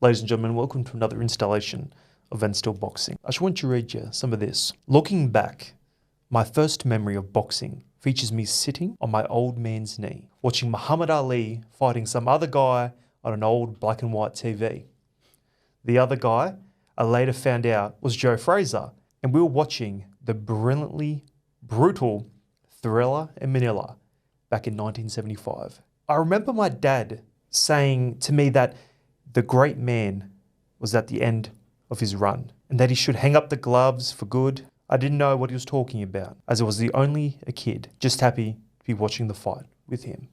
Ladies and gentlemen, welcome to another installation of Untold Boxing. I just want to read you some of this. Looking back, my first memory of boxing features me sitting on my old man's knee, watching Muhammad Ali fighting some other guy on an old black and white TV. The other guy, I later found out, was Joe Frazier, and we were watching the brilliantly brutal Thriller in Manila back in 1975. I remember my dad saying to me that the great man was at the end of his run and that he should hang up the gloves for good. I didn't know what he was talking about, as I was only a kid, just happy to be watching the fight with him.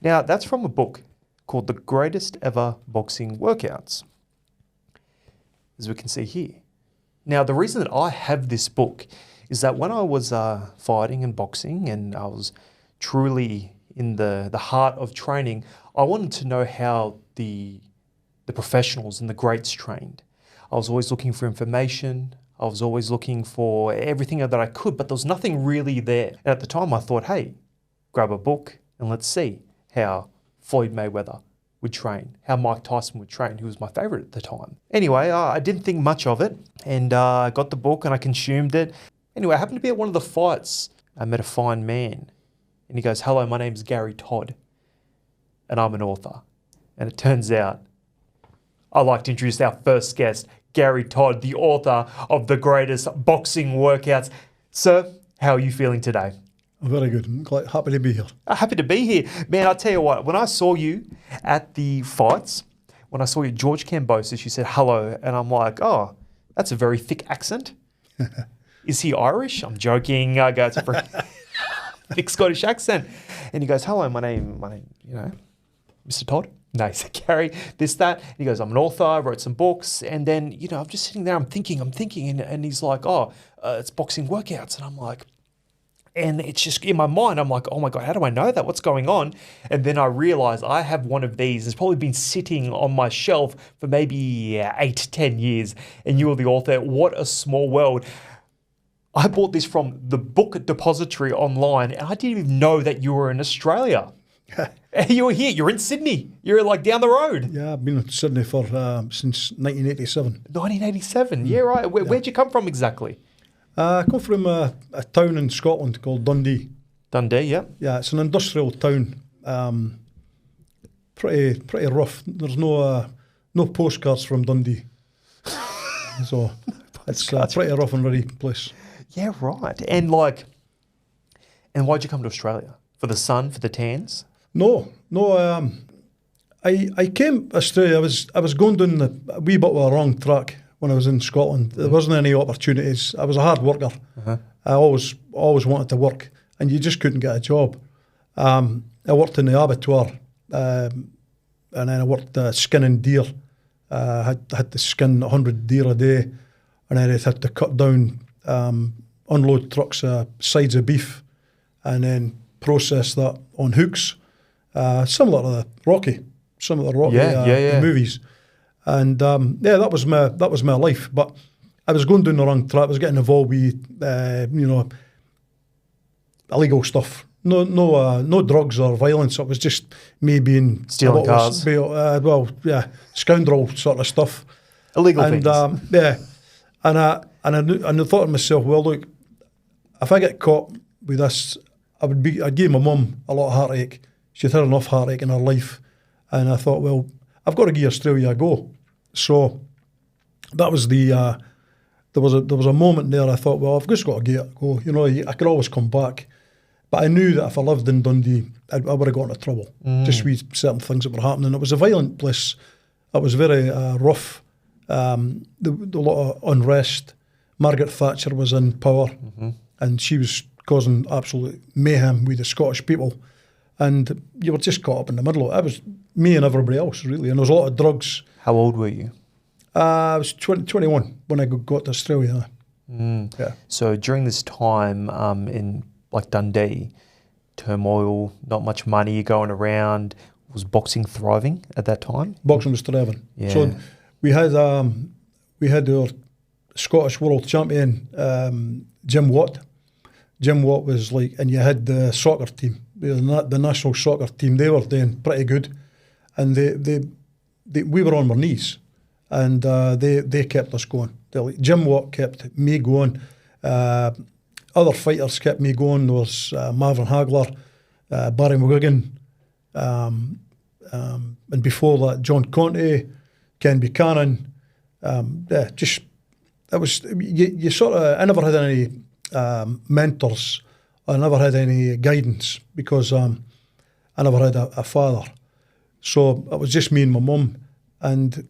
Now, that's from a book called The Greatest Ever Boxing Workouts, as we can see here. Now, the reason that I have this book is that when I was fighting and boxing and I was truly in the heart of training, I wanted to know how the professionals and the greats trained. I was always looking for information. I was always looking for everything that I could, but there was nothing really there. And at the time I thought, hey, grab a book and let's see how Floyd Mayweather would train, how Mike Tyson would train, who was my favorite at the time. Anyway, I didn't think much of it, and I got the book and I consumed it. Anyway, I happened to be at one of the fights. I met a fine man and he goes, hello, my name's Garry Todd and I'm an author. And it turns out I'd like to introduce our first guest, Garry Todd, the author of The Greatest Boxing Workouts. Sir, how are you feeling today? I'm very good. I'm quite happy to be here. Happy to be here. Man, I'll tell you what, when I saw you at the fights, when I saw you, George Kambosos, you said hello, and I'm like, oh, that's a very thick accent. Is he Irish? I'm joking. I go, it's a very thick Scottish accent. And he goes, hello, my name, Mr. Todd. No, he said, Garry, this, that. And he goes, I'm an author, I wrote some books. And then, I'm just sitting there, I'm thinking. And he's like, it's boxing workouts. And I'm like, and it's just in my mind, I'm like, oh my God, how do I know that? What's going on? And then I realized I have one of these. It's probably been sitting on my shelf for maybe 8 to 10 years. And you were the author. What a small world. I bought this from the book depository online, and I didn't even know that you were in Australia. You were here. You're in Sydney. You're like down the road. Yeah, I've been in Sydney for since 1987. 1987. Yeah, right. Where'd you come from exactly? I come from a town in Scotland called Dundee. Dundee, yeah. Yeah, it's an industrial town. Pretty rough. There's no postcards from Dundee, so it's pretty rough and ready place. Yeah, right. And why'd you come to Australia? For the sun, for the tans? No. I came to Australia. I was going down a wee bit of a wrong track when I was in Scotland. There wasn't any opportunities. I was a hard worker. Uh-huh. I always wanted to work, and you just couldn't get a job. I worked in the abattoir, and then I worked skinning deer. I had to skin 100 deer a day, and then I had to cut down, unload trucks sides of beef, and then process that on hooks, similar to the Rocky movies. And that was my life. But I was going down the wrong track. I was getting involved with illegal stuff. No drugs or violence. It was just me being stealing cars. Scoundrel sort of stuff. Illegal things. And I thought to myself, well, look, if I get caught with this, I'd give my mum a lot of heartache. She'd had enough heartache in her life. And I thought, well, I've got to give Australia a go. So that was there was a moment there I thought, well, I've just got to give it a go. I could always come back. But I knew that if I lived in Dundee, I would have got into trouble. Just with certain things that were happening. It was a violent place. It was very rough. A lot of unrest. Margaret Thatcher was in power, and she was causing absolute mayhem with the Scottish people, and you were just caught up in the middle. It was me and everybody else, really, and there was a lot of drugs. How old were you? I was 21 when I got to Australia. Yeah. So during this time in Dundee, turmoil, not much money going around, was boxing thriving at that time? Boxing was thriving. Yeah. So we had our Scottish world champion, Jim Watt. Jim Watt was and you had the soccer team, the national soccer team. They were doing pretty good, and they we were on our knees, and they kept us going. Jim Watt kept me going. Other fighters kept me going. There was Marvin Hagler, Barry McGuigan, and before that, John Conte, Ken Buchanan. Just it was you sort of. I never had any mentors. I never had any guidance because I never had a father. So it was just me and my mum, and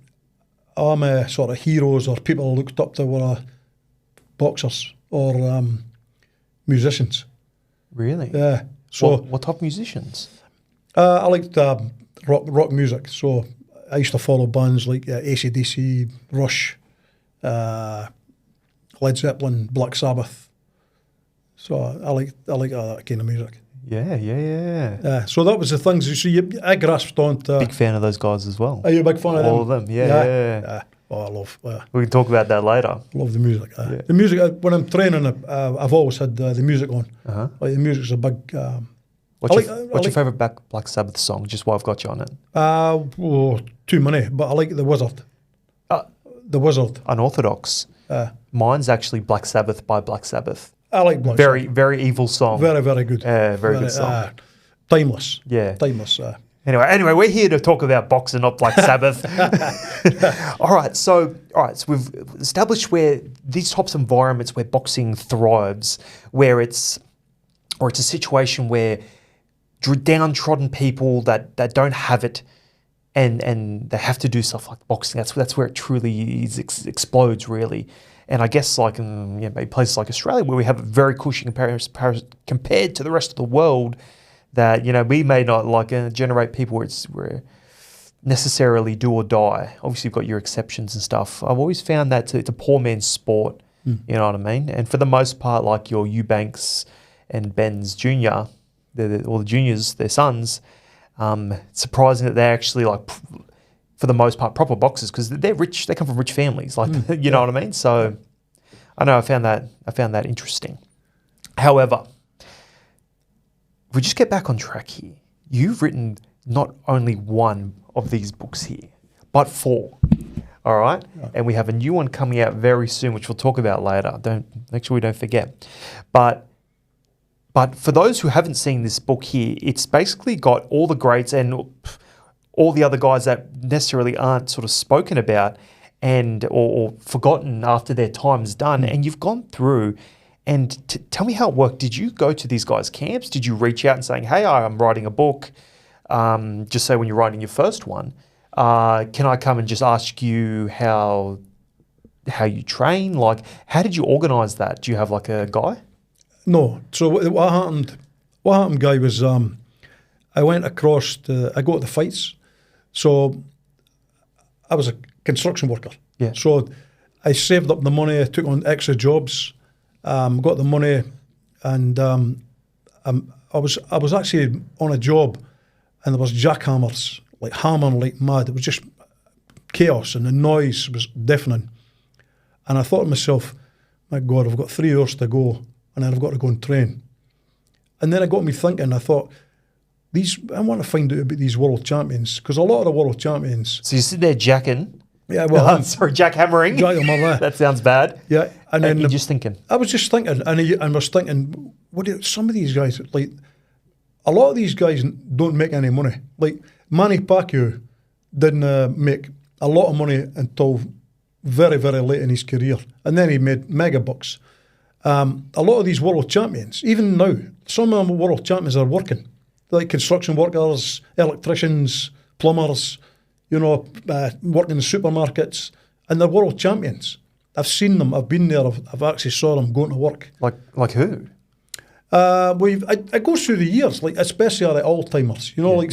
all my sort of heroes or people I looked up to were boxers or musicians. Really? Yeah. So what type of musicians? I liked rock music. So I used to follow bands like AC/DC, Rush, Led Zeppelin, Black Sabbath. So I like all that kind of music. Yeah. So that was the things. You see, I grasped onto. Big fan of those guys as well. Are you a big fan of them? All of them, yeah. Oh, I love. We can talk about that later. Love the music. The music. When I'm training, I've always had the music on. Like the music's a big. What's your favourite Black Sabbath song? Just while I've got you on it. Too many, but I like The Wizard. The Wizard. Unorthodox. Mine's actually Black Sabbath by Black Sabbath. I like Black Sabbath. Very evil song. Very, very good. Very good song. Timeless. Yeah. Timeless. Anyway, we're here to talk about boxing, not Black Sabbath. All right, so we've established where these types of environments where boxing thrives, where it's a situation where downtrodden people that don't have it, and they have to do stuff like boxing. That's where it truly explodes, really. And I guess like in maybe places like Australia where we have it very cushy compared to the rest of the world, that we may not generate people where necessarily do or die. Obviously, you've got your exceptions and stuff. I've always found that it's a poor man's sport. You know what I mean? And for the most part, like your Eubanks and Ben's Jr., or the juniors, their sons, it's surprising that they're actually for the most part, proper boxers because they're rich. They come from rich families, you know what I mean. So, I know I found that interesting. However, if we just get back on track here, you've written not only one of these books here, but 4. All right, and we have a new one coming out very soon, which we'll talk about later. Make sure we don't forget. But for those who haven't seen this book here, it's basically got all the greats and all the other guys that necessarily aren't sort of spoken about or forgotten after their time's done. And you've gone through and tell me how it worked. Did you go to these guys' camps? Did you reach out and saying, hey, I'm writing a book? Just say when you're writing your first one, can I come and just ask you how you train? Like, how did you organise that? Do you have like a guy? No. So what happened, Guy, was I went across I go to the fights. So I was a construction worker. Yeah. So I saved up the money, I took on extra jobs, got the money, and I was actually on a job, and there was jackhammers, like hammering like mad. It was just chaos, and the noise was deafening. And I thought to myself, my God, I've got 3 hours to go, and then I've got to go and train. And then it got me thinking, I thought, I want to find out about these world champions, because a lot of the world champions... So you sit there jacking. Yeah, well... jackhammering. Jackhammer. That sounds bad. Yeah. And then you're just thinking. I was just thinking, and I was thinking, some of these guys, like, a lot of these guys don't make any money. Like, Manny Pacquiao didn't make a lot of money until very, very late in his career. And then he made mega bucks. A lot of these world champions, even now, some of them world champions are working. Like construction workers, electricians, plumbers, working in supermarkets, and they're world champions. I've seen them. I've been there. I've actually saw them going to work. Like who? It goes through the years, like especially the old timers. The old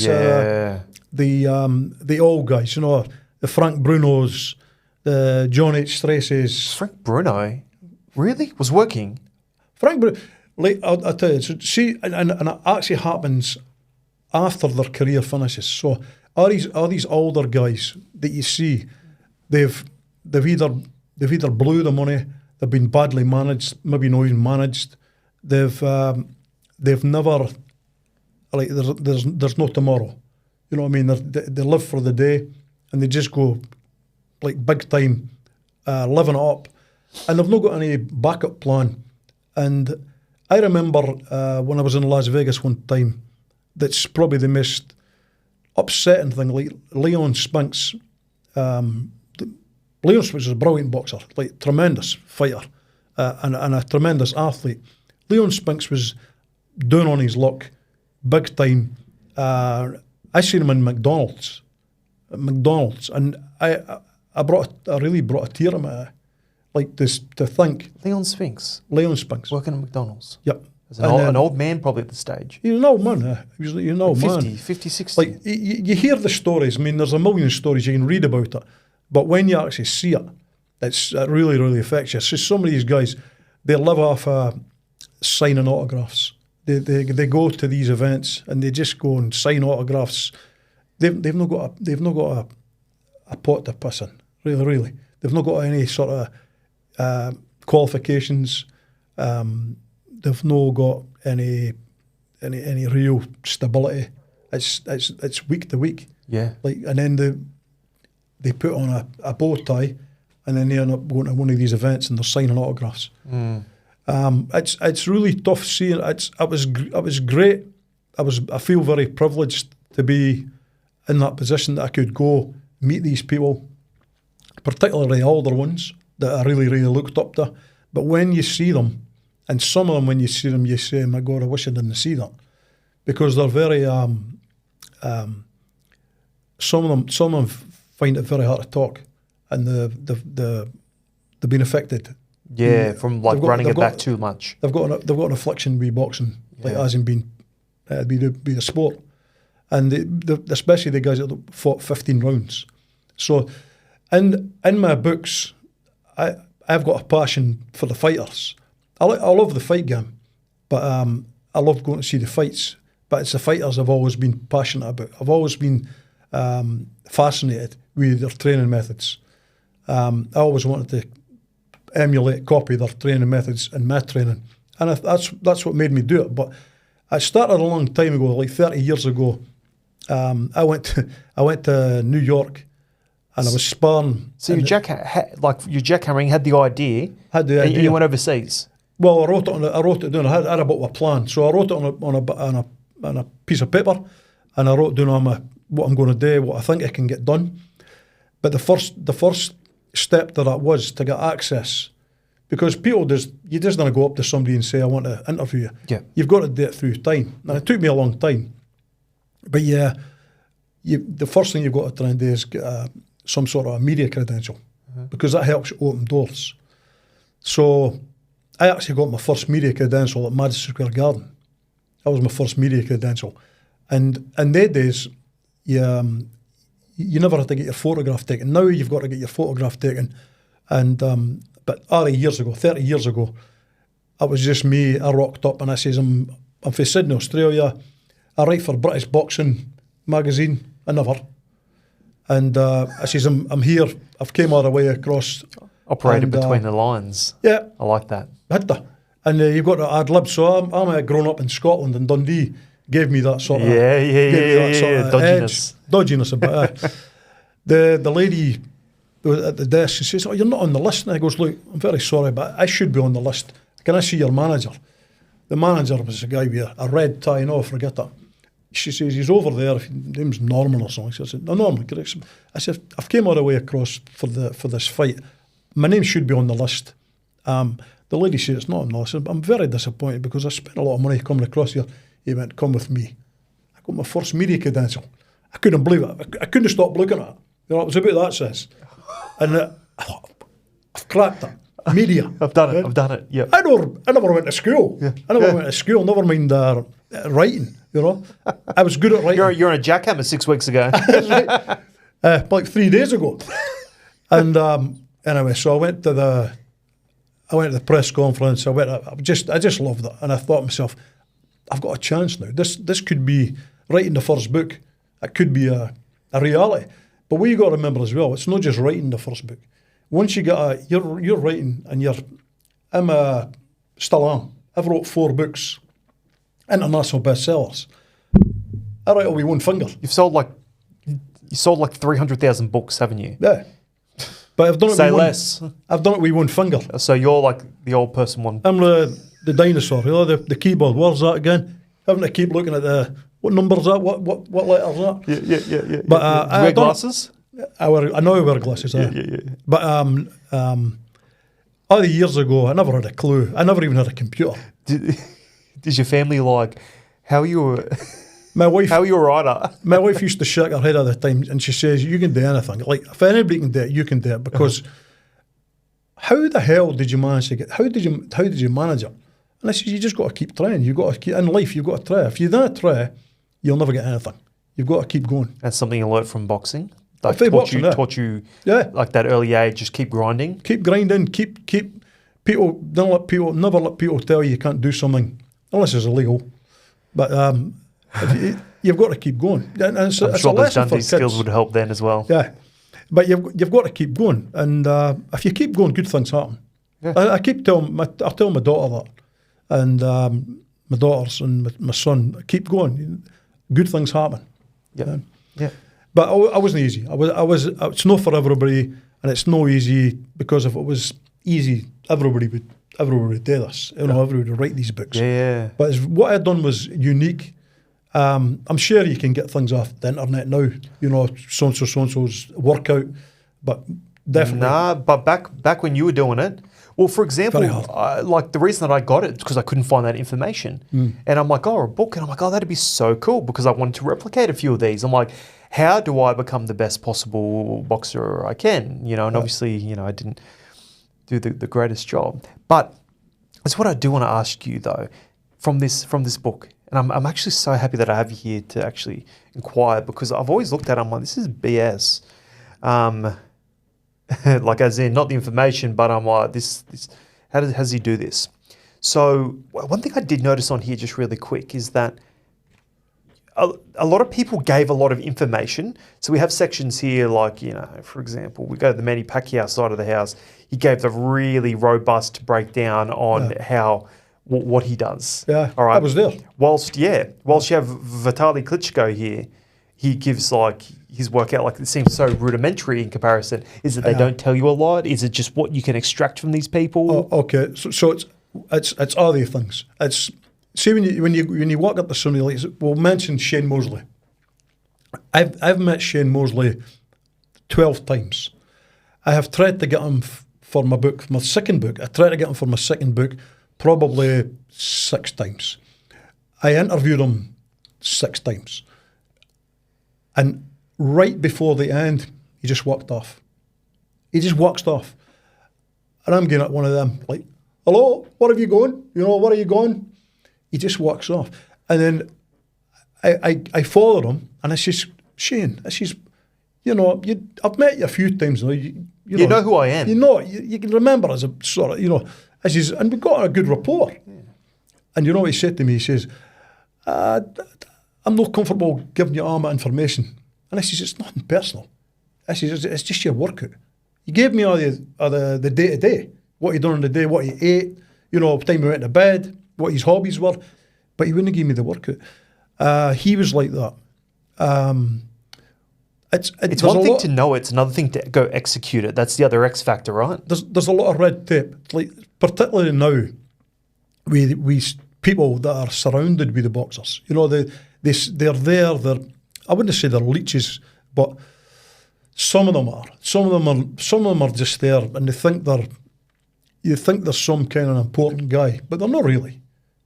guys. The Frank Brunos, the John H. Straces. Frank Bruno, really was working. Frank Bruno. Like I'll tell you, so see, and it actually happens after their career finishes. So all these older guys that you see, they've either blew the money, they've been badly managed, maybe not even managed. They've never, like, there's no tomorrow. You know what I mean? They live for the day, and they just go like big time, living it up, and they've not got any backup plan. And I remember when I was in Las Vegas one time, that's probably the most upsetting thing. Like Leon Spinks, Leon Spinks was a brilliant boxer, like tremendous fighter, and a tremendous athlete. Leon Spinks was down on his luck, big time. I seen him in McDonald's, and I really brought a tear in my eye, like this to think. Leon Spinks Working at McDonald's. Yep. As an old man probably at the stage. He was an old man. He was an old 50, 60. Like you hear the stories. I mean, there's a million stories you can read about it, but when you actually see it, it really, really affects you. So some of these guys, they live off signing autographs. They go to these events and they just go and sign autographs. They've not got a pot to piss in. Really. They've not got any sort of qualifications. They've not got any real stability. It's week to week. Yeah. Like, and then they put on a bow tie, and then they end up going to one of these events and they're signing autographs. It's really tough seeing. It was great. I feel very privileged to be in that position that I could go meet these people, particularly older ones that I really, really looked up to. But when you see them, and some of them, when you see them, you say, "My God, I wish I didn't see that," because they're very. Some of them find it very hard to talk, and they've been affected. Yeah, from like running it back too much. They've got an affliction with boxing, like hasn't been be the sport, and especially the guys that fought 15 rounds. So, in my books, I've got a passion for the fighters. I love the fight game, but I love going to see the fights. But it's the fighters I've always been passionate about. I've always been fascinated with their training methods. I always wanted to emulate, copy their training methods in my training, and that's what made me do it. But I started a long time ago, like 30 years ago. I went to New York, and I was sparring. So your jackhammering had the idea. And you went overseas. Well, I wrote it down. I had a bit of a plan, so I wrote it on a piece of paper, and I wrote down what I'm going to do, what I think I can get done. But the first step to that was to get access, because you just don't go up to somebody and say, "I want to interview you." Yeah. You've got to do it through time, and it took me a long time. But yeah, the first thing you've got to try and do is get some sort of a media credential, because that helps you open doors. So I actually got my first media credential at Madison Square Garden. That was my first media credential, and in those days, you never had to get your photograph taken. Now you've got to get your photograph taken, and but 30 years ago, it was just me. I rocked up and I says, I'm from Sydney, Australia. I write for British Boxing magazine. I never. And I says, I'm here. I've came all the way across. Operated between the lines. Yeah. I like that. Had to. And you've got to ad lib. So I'm grown up in Scotland, and Dundee gave me that sort of dodginess about it. The lady at the desk, she says, "Oh, you're not on the list." And I goes, "Look, I'm very sorry, but I should be on the list. Can I see your manager?" The manager was a guy with a red tie. No, forget that. She says, "He's over there. His name's Norman or something." I said, "No, Norman, correct." I said, "I've came all the way across for this fight. My name should be on the list." The lady said, "It's not on the list." I'm very disappointed because I spent a lot of money coming across here. He went, "Come with me." I got my first media credential. I couldn't believe it. I couldn't stop looking at it. You know, it was about that size. And I thought, I've cracked it. Media. I've done it. Yeah. I never went to school. Yeah. I never went to school. Never mind writing. You know, I was good at writing. You're on a jackhammer 6 weeks ago. Like 3 days ago. And anyway, so I went to the press conference. I just loved it, and I thought to myself, I've got a chance now. This could be writing the first book. It could be a reality. But what you got to remember as well, it's not just writing the first book. Once you get you're writing, and still am. I've wrote 4 books, international bestsellers. I write all with one finger. You've sold like You sold like 300,000 books, haven't you? Yeah. But I've done it Say with less. I've done it with one finger. So you're like the old person one. I'm the dinosaur, the keyboard. Where's that again? Having to keep looking at what number's that? What letter's that? Yeah. But Do you wear glasses? I know I wear glasses. Yeah. But other years ago, I never had a clue. I never even had a computer. Did your family like, how are you? My wife, how are you a writer? My wife used to shake her head all the time, and she says, "You can do anything. Like if anybody can do it, you can do it." Because how the hell did you manage to get? How did you manage it? And I said, "You just got to keep trying. You got to keep in life. You've got to try. If you don't try, you'll never get anything. You've got to keep going." That's something you learned from boxing. Like taught you, yeah, like that early age. Just keep grinding. Keep grinding. Keep people. Never let people tell you can't do something unless it's illegal. But you've got to keep going. And it's I'm a sure those lesson Dundee for skills kids. would help then as well. Yeah, but you've got to keep going. And if you keep going, good things happen. Yeah. I keep telling I tell my daughter that, and my daughters and my son, keep going. Good things happen. Yeah. But I wasn't easy. I was. It's not for everybody, and it's no easy because if it was easy, everybody would do this. Everybody would write these books. Yeah. But what I'd done was unique. I'm sure you can get things off the internet now. So and so's workout, but definitely. Nah, but back when you were doing it, well, for example, like the reason that I got it is because I couldn't find that information, and I'm like, a book, and I'm like, that'd be so cool because I wanted to replicate a few of these. I'm like, how do I become the best possible boxer I can? And obviously, I didn't do the greatest job. But it's what I do want to ask you though, from this book. And I'm actually so happy that I have you here to actually inquire because I've always looked at it, I'm like, this is BS. Like as in, not the information, but I'm like, this how does he do this? So one thing I did notice on here just really quick is that a lot of people gave a lot of information. So we have sections here like, for example, we go to the Manny Pacquiao side of the house. He gave the really robust breakdown on what he does. Yeah, all right. I was there. Whilst you have Vitaly Klitschko here, he gives like his workout, like it seems so rudimentary in comparison. Is it they don't tell you a lot? Is it just what you can extract from these people? Oh, okay. So it's all these things. It's see when you walk up to somebody like, we'll mention Shane Mosley. I've met Shane Mosley 12 times. I have tried to get him for my book, my second book. I tried to get him for my second book probably 6 times. I interviewed him 6 times. And right before the end, he just walked off. He just walks off. And I'm getting at one of them, like, hello, where have you gone? Where are you going? He just walks off. And then I followed him, and I says, Shane, I says, I've met you a few times now. You know who I am. You can remember as a sort of, I says, and we got a good rapport. Yeah. And you know what he said to me? He says, I'm not comfortable giving you all my information. And I says, it's nothing personal. I says, it's just your workout. You gave me all the day-to-day, what you done in the day, what you ate, time you went to bed, what his hobbies were, but he wouldn't give me the workout. He was like that. It's one thing to know it, it's another thing to go execute it. That's the other X factor, right? There's a lot of red tape, like particularly now, we people that are surrounded with the boxers. They're there. I wouldn't say they're leeches, but some of them are. Some of them are just there, and you think they're some kind of important guy, but they're not really.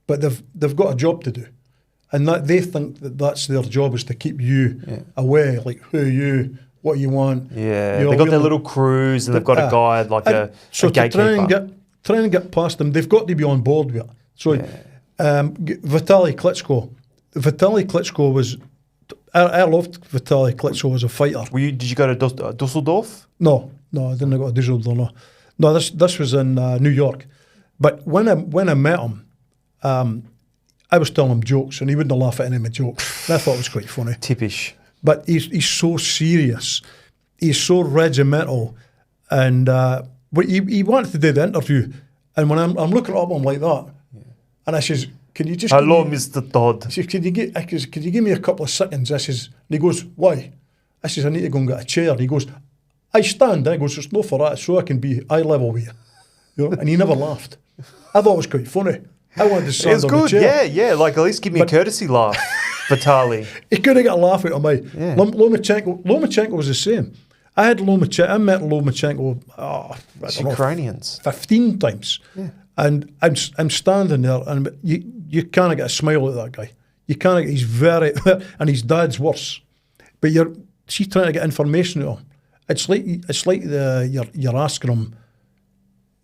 But they've got a job to do. And that they think that's their job, is to keep you away, like who are you, what you want. Yeah, they've got their little crews, and they've got a guide, like a gatekeeper. To try and get past them, they've got to be on board with it. So Vitaly Klitschko was, I loved Vitaly Klitschko as a fighter. Did you go to Dusseldorf? No, I didn't go to Dusseldorf, no. This was in New York. But when I met him, I was telling him jokes, and he wouldn't laugh at any of my jokes. And I thought it was quite funny. Typish. But he's so serious. He's so regimental. And but he wanted to do the interview. And when I'm looking up him like that, and I says, can you just... Hello, Mr. Todd. I says, could you give me a couple of seconds? I says, and he goes, why? I says, I need to go and get a chair. And he goes, I stand. I goes, it's no for that, so I can be eye level with you. You know? And he never laughed. I thought it was quite funny. I wanted to stand It's on the good, chair. yeah. Like, at least give me a courtesy laugh, Vitaly. He couldn't get a laugh out of me. Yeah. Lomachenko was the same. I met Lomachenko, I don't know, Ukrainians. 15 times. Yeah. And I'm standing there, and you can't get a smile out of that guy. You can't. He's very, and his dad's worse. But she's trying to get information out of him. It's like you're asking him,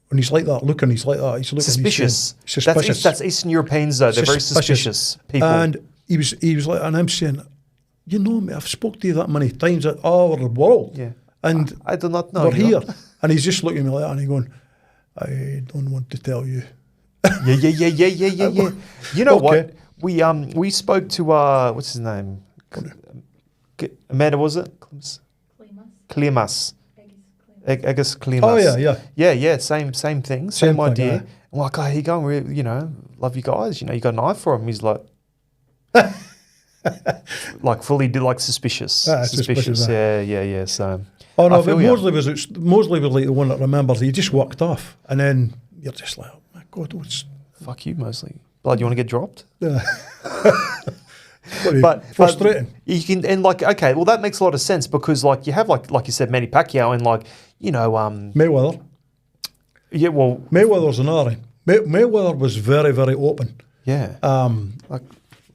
and he's like that, looking. He's like that. He's looking. Suspicious. He's suspicious. That's Eastern Europeans though. They're very suspicious people. And he was like, and I'm saying, you know me, I've spoke to you that many times all over the world. Yeah. And I do not know. we're here. And he's just looking at me like that, and he's going, I don't want to tell you. Yeah. You know Okay. what? We spoke to what's his name? Amanda, was it? Klimas. Agus Klimas. Oh yeah. Yeah. Same thing. Same thing, idea. yeah. I'm like, oh, he going? You know, love you guys. You know, you got an eye for him. He's like, like fully like suspicious. Suspicious. Yeah. So. Oh no, I but feel ya. Mosley was like the one that remembers. He just walked off, and then you're just like, oh my God, what's Fuck you, Mosley. Blood, you want to get dropped? but frustrating. You can, and like, okay, well, that makes a lot of sense because, like, you have like you said, Manny Pacquiao, and like, you know, Mayweather. Yeah, well, Mayweather's another thing. Mayweather was very, very open. Yeah. Like,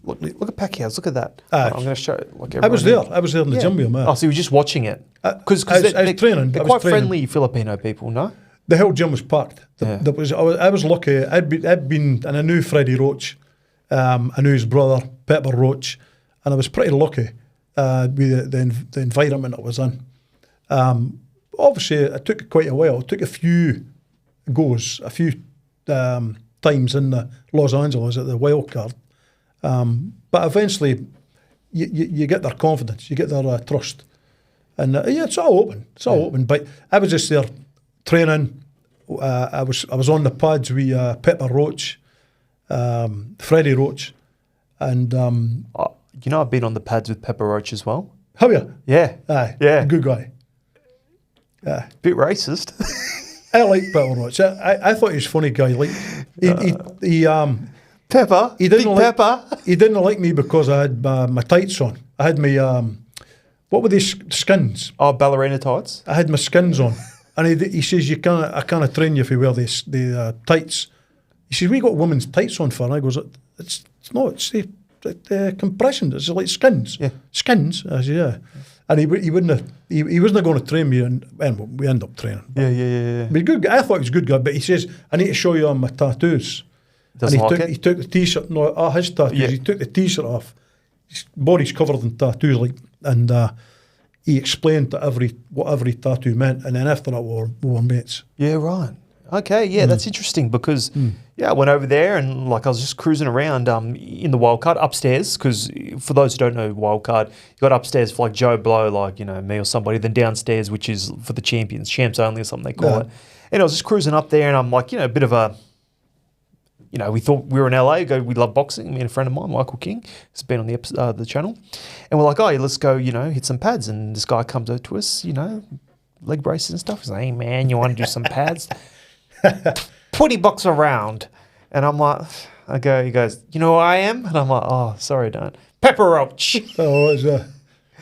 look at Pacquiao's. Look at that. I'm going to show it. Like I was there. I was there in the gym with him. Oh, so you were just watching it? Because I was training. They're quite friendly Filipino people, no? The whole gym was packed. Yeah. I was lucky. I'd been, and I knew Freddie Roach. I knew his brother, Pepper Roach, and I was pretty lucky with the environment I was in. Obviously, it took quite a while. It took a few goes, a few times in the Los Angeles at the wild card. But eventually, you get their confidence, you get their trust. And yeah, it's all open. It's all open. But I was just there training. I was on the pads with Pepper Roach, Freddie Roach, and you know, I've been on the pads with Pepper Roach as well. Have you? Yeah. Aye. Yeah. Good guy. Yeah. Bit racist. I like Pepper Roach. I thought he was a funny guy. Like he Pepper. He didn't Big like, Pepper. He didn't like me because I had my tights on. I had my what were these skins? Oh, ballerina tights. I had my skins on, and he says I can't train you if you wear the tights. He says, we got women's tights on for. And I goes, it's not. It's the compression. It's like skins. Yeah. Skins. I said, yeah. And he wouldn't. He wasn't going to train me, and we end up training. Yeah. But good guy. I thought he was a good guy, but he says, I need to show you on my tattoos. He took the t-shirt. No, his tattoos. Yeah. He took the t-shirt off. His body's covered in tattoos, and he explained what every tattoo meant. And then after that, we were mates. Yeah, right. Okay, yeah, that's interesting because I went over there and like I was just cruising around in the wildcard upstairs because for those who don't know wildcard, you got upstairs for like Joe Blow, like, you know, me or somebody, then downstairs, which is for the champs only or something they call it. And I was just cruising up there and I'm like, you know, a bit of a, you know, we thought we were in LA, we love boxing, me and a friend of mine, Michael King, has been on the channel. And we're like, oh, let's go, you know, hit some pads. And this guy comes over to us, you know, leg braces and stuff. He's like, hey man, you want to do some pads? $20 a round. And I'm like, he goes, you know who I am? And I'm like, oh, sorry, don't. Pepper Roach. Oh, he's a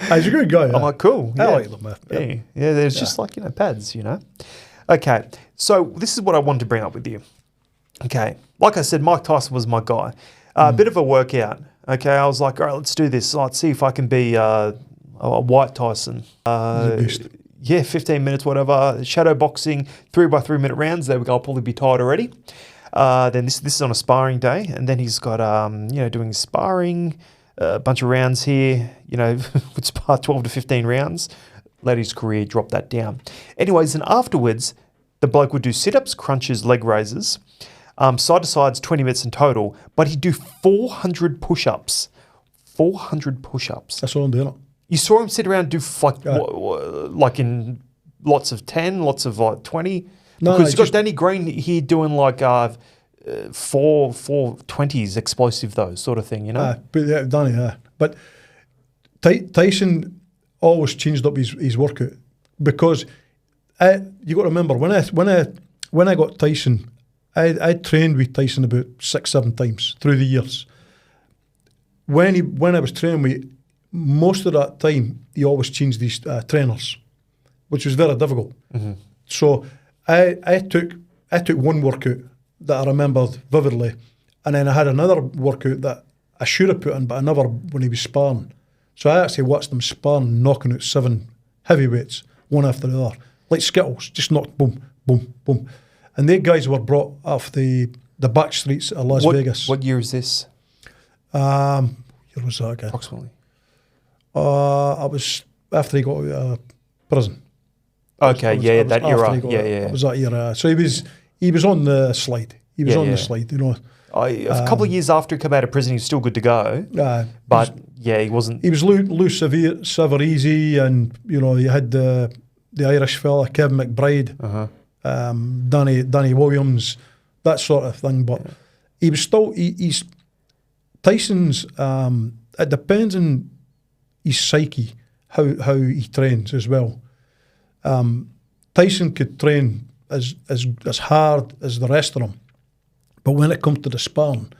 good guy. I'm like, cool. I like them. Yeah, there's just like, you know, pads, you know. Okay, so this is what I wanted to bring up with you. Okay, like I said, Mike Tyson was my guy. A bit of a workout. Okay, I was like, all right, let's do this. Let's see if I can be a White Tyson. Yeah, 15 minutes, whatever. Shadow boxing, 3x3 minute rounds. There we go. I'll probably be tired already. Then this is on a sparring day, and then he's got you know, doing sparring, a bunch of rounds here. You know, would spar 12 to 15 rounds. Let his career drop that down. Anyways, and afterwards, the bloke would do sit-ups, crunches, leg raises, side to sides, 20 minutes in total. But he'd do 400 push-ups. 400 push-ups. That's all I'm doing. You saw him sit around and do like in lots of 10, lots of like 20. No, because you've got Danny Green here doing like 420s, explosive though, sort of thing, you know? But Danny, but Tyson, always changed up his workout because you got to remember when I got Tyson, I trained with Tyson about 6-7 times through the years. When I was training with, most of that time he always changed these trainers, which was very difficult. Mm-hmm. So I took one workout that I remembered vividly, and then I had another workout that I should have put in, but I never when he was sparring. So I actually watched him sparring, knocking out 7 heavyweights one after the other, like Skittles, just knocked boom, boom, boom. And they guys were brought off the back streets of Las Vegas. What year is this? Year was that again? Approximately. I was after he got out of prison. Okay, that era. Yeah. It was that era. So he was on the slide. He was on the slide, you know. A couple of years after he came out of prison, he was still good to go. But he wasn't. He was Lou Savarese, and you know, you had the Irish fella Kevin McBride, Danny Williams, that sort of thing. But he was still he's Tyson's. It depends on his psyche how he trains as well. Tyson could train as hard as the rest of them, but when it comes to the sparring,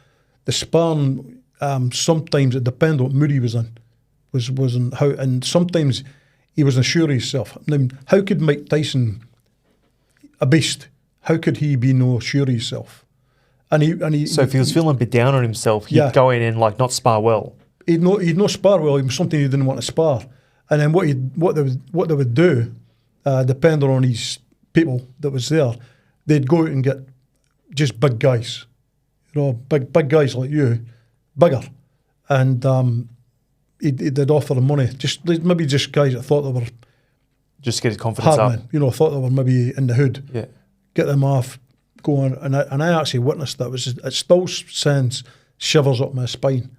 sometimes it depended what mood he was in, wasn't how, and sometimes he wasn't sure of himself. Now, how could Mike Tyson, a beast, how could he be no sure of himself? And he. So if he was feeling a bit down on himself, he'd go in and like not spar well. He'd not spar well. It was something he didn't want to spar, and then what they would do, depending on his people that was there, they'd go out and get just big guys, you know, big guys like you, bigger, and they'd offer them money. Maybe just guys that thought they were just get his confidence hard up. Men, you know, thought they were maybe in the hood. Yeah, get them off, go on, and I actually witnessed that. It still sends shivers up my spine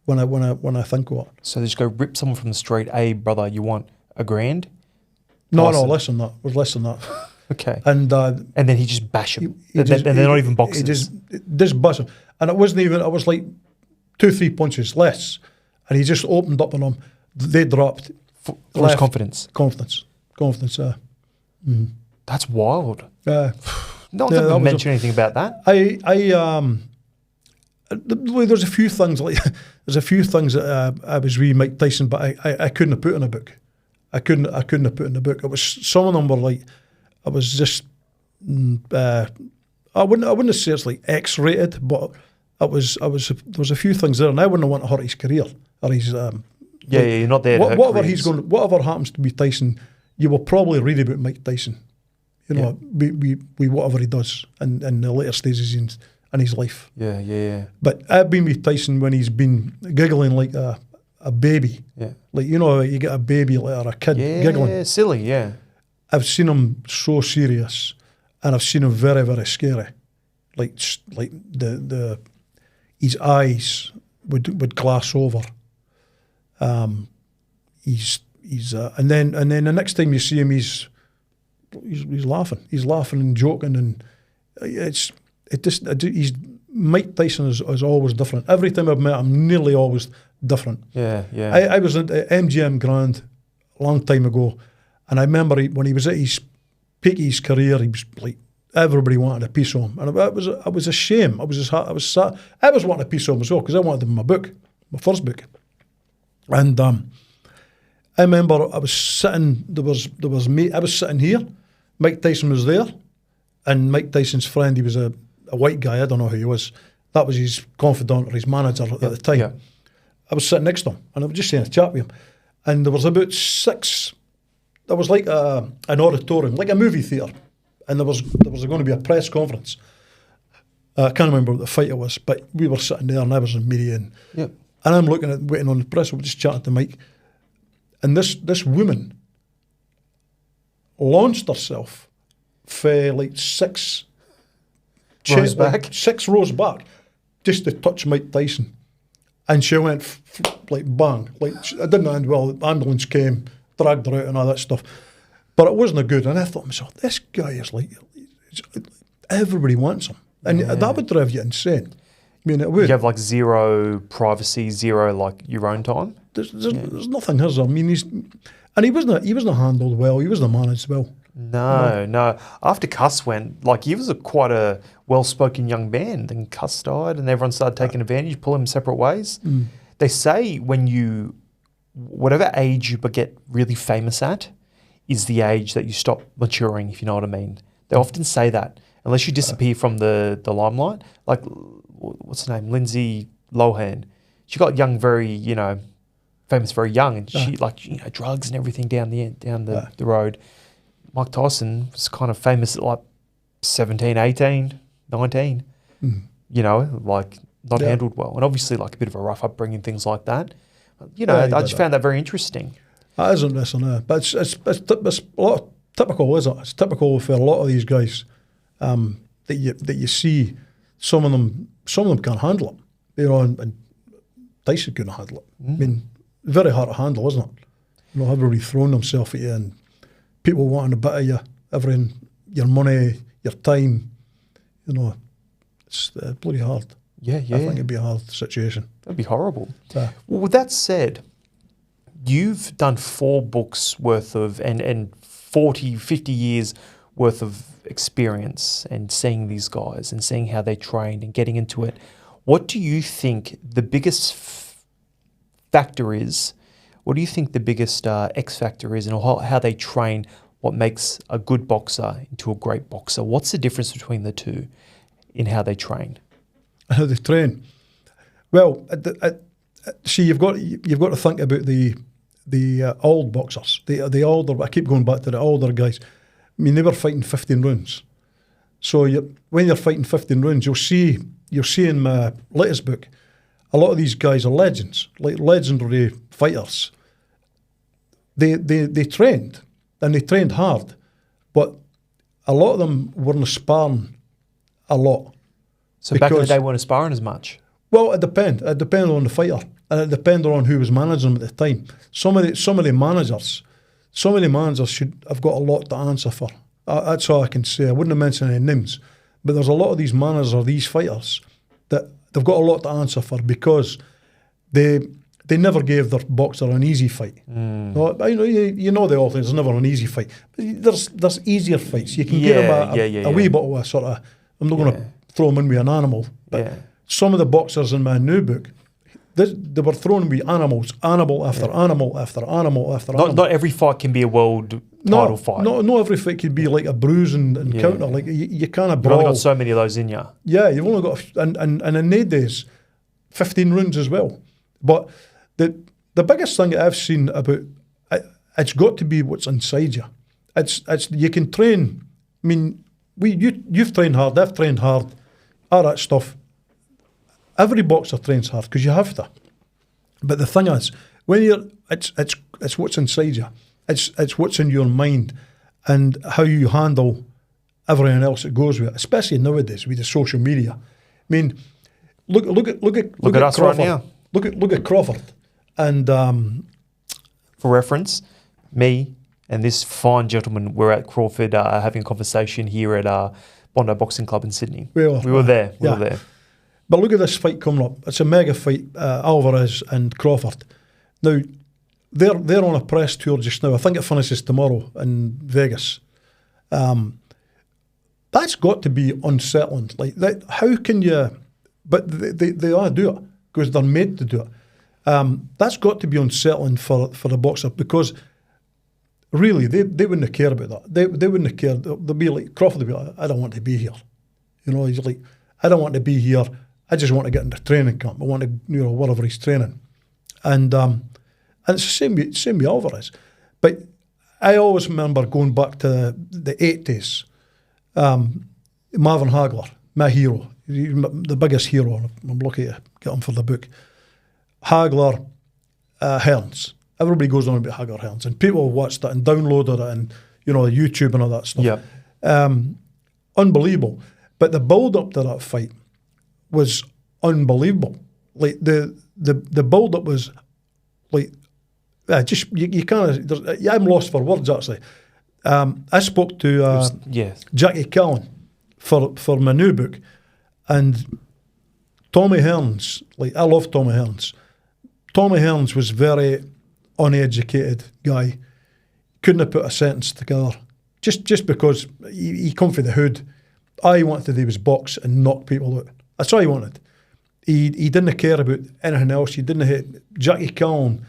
when I think of it. So they just go rip someone from the street. Hey, brother, you want $1,000? No, less than that. It was less than that. Okay. And then he just bash him. And they're not even boxers. He just bash him. And it wasn't even, it was like 2-3 punches less. And he just opened up on them. They dropped. For his confidence. Confidence. That's wild. No one didn't mention anything about that. There's a few things that I was with Mike Tyson, but I couldn't have put in a book. I couldn't have put in a book. It was, some of them were like, I was just, I wouldn't say it's like X-rated, but there was a few things there, and I wouldn't want to hurt his career or his. You're not there. Whatever happens to be Tyson, you will probably read about Mike Tyson. You know, we whatever he does in the later stages in his life. Yeah. But I've been with Tyson when he's been giggling like a baby. Yeah. Like, you know, you get a baby or a kid giggling. Yeah, silly, yeah. I've seen him so serious, and I've seen him very, very scary. Like his eyes would glass over. He's and then the next time you see him, he's laughing. He's laughing and joking, and he's Mike Tyson is always different. Every time I've met him, nearly always different. Yeah. I was at MGM Grand a long time ago, and I remember when he was at his peak of his career, he was like, everybody wanted a piece of him, and I was a shame. I was sad. I was wanting a piece of him as well because I wanted him in my book, my first book, and I remember I was sitting. There was me. I was sitting here. Mike Tyson was there, and Mike Tyson's friend. He was a white guy. I don't know who he was. That was his confidant or his manager at the time. Yeah. I was sitting next to him, and I was just saying a chat with him, and there was about 6. There was like an auditorium, like a movie theatre, and there was going to be a press conference. I can't remember what the fight it was, but we were sitting there, and I was in media, and I'm waiting on the press. We're just chatting to Mike, and this woman launched herself for like 6 rows back, 6 rows back, just to touch Mike Tyson, and she went like bang, like it didn't end well. The ambulance came, dragged her out, and all that stuff, but it wasn't good. And I thought to myself, this guy is like, everybody wants him, and that would drive you insane. I mean, it would. You have like zero privacy, zero like your own time. There's nothing his. I mean, And he wasn't handled well. He wasn't managed well. No. After Cuss went, like, he was quite a well-spoken young man. Then Cuss died, and everyone started taking advantage, pulling him separate ways. They say whatever age you get really famous at is the age that you stop maturing, if you know what I mean. They often say that, unless you disappear from the limelight. Like, what's her name? Lindsay Lohan. She got young famous very young, and she, drugs and everything down the road. Mike Tyson was kind of famous at like 17, 18, 19, not handled well. And obviously like a bit of a rough upbringing, things like that. I just found that very interesting. That is interesting, but it's a lot typical, isn't it? It's typical for a lot of these guys that you see. Some of them can't handle it, and Tyson couldn't handle it. I mean, very hard to handle, isn't it? Everybody throwing themselves at you and people wanting a bit of you, everything, your money, your time. It's bloody hard. Yeah. I think it'd be a hard situation. That'd be horrible. Well, with that said, you've done 4 books worth of, and 40, 50 years worth of experience and seeing these guys and seeing how they train and getting into it. What do you think the biggest factor is? What do you think the biggest X factor is, and how they train? What makes a good boxer into a great boxer? What's the difference between the two in how they train? How they train? Well, see, you've got to think about the old boxers, the older. I keep going back to the older guys. I mean, they were fighting 15 rounds. So when you're fighting 15 rounds, you'll see in my latest book, a lot of these guys are legends, like legendary fighters. They trained, and they trained hard, but a lot of them weren't sparring a lot. So back in the day, weren't sparring as much? Well, it depended. It depended on the fighter, and it depended on who was managing them at the time. Some of the managers should have got a lot to answer for. That's all I can say. I wouldn't have mentioned any names, but there's a lot of these managers or these fighters that they've got a lot to answer for because they never gave their boxer an easy fight. No, you know the old thing, there's never an easy fight. But there's easier fights. You can give them a wee bit of a sort of, I'm not going to throw them in with an animal, but some of the boxers in my new book, they were thrown with animals, animal after animal after animal after animal. Not every fight can be a world title fight. No, every fight could be like a bruise and counter. Like you kind of brawl. You've only got so many of those in you. Yeah, you've only got, and in those days, 15 rounds as well. But the biggest thing that I've seen about it's got to be what's inside you. It's you can train. I mean, you've trained hard. I've trained hard. All that stuff. Every boxer trains hard because you have to. But the thing is, when it's what's inside you. It's what's in your mind and how you handle everything else that goes with it. Especially nowadays with the social media. I mean, look at us Crawford. right now. Look at Crawford. And for reference, me and this fine gentleman were at Crawford having a conversation here at Bondi Boxing Club in Sydney. We were there. We were there. But look at this fight coming up. It's a mega fight, Alvarez and Crawford. Now, they're on a press tour just now. I think it finishes tomorrow in Vegas. That's got to be unsettling. Like that, how can you? But they ought to do it because they're made to do it. That's got to be unsettling for the boxer because really they wouldn't have cared about that. They wouldn't have cared. They'd be like Crawford would be like, I don't want to be here. He's like, I don't want to be here. I just want to get into training camp. I want to, whatever he's training, and it's the same with Alvarez. But I always remember going back to the 80s. Marvin Hagler, my hero, the biggest hero. I'm lucky to get him for the book. Hagler, Hearns. Everybody goes on about Hagler Hearns, and people watched it and downloaded it, and YouTube and all that stuff. Yeah. Unbelievable. But the build up to that fight was unbelievable. Like the build up was like you kind of. I'm lost for words actually. I spoke to Jackie Callan for my new book, and Tommy Hearns. Like I love Tommy Hearns. Tommy Hearns was very uneducated guy. couldn't have put a sentence together. Just because he come from the hood. All he wanted to do was box and knock people out. That's all he wanted. He didn't care about anything else. He didn't hit. Jackie Callan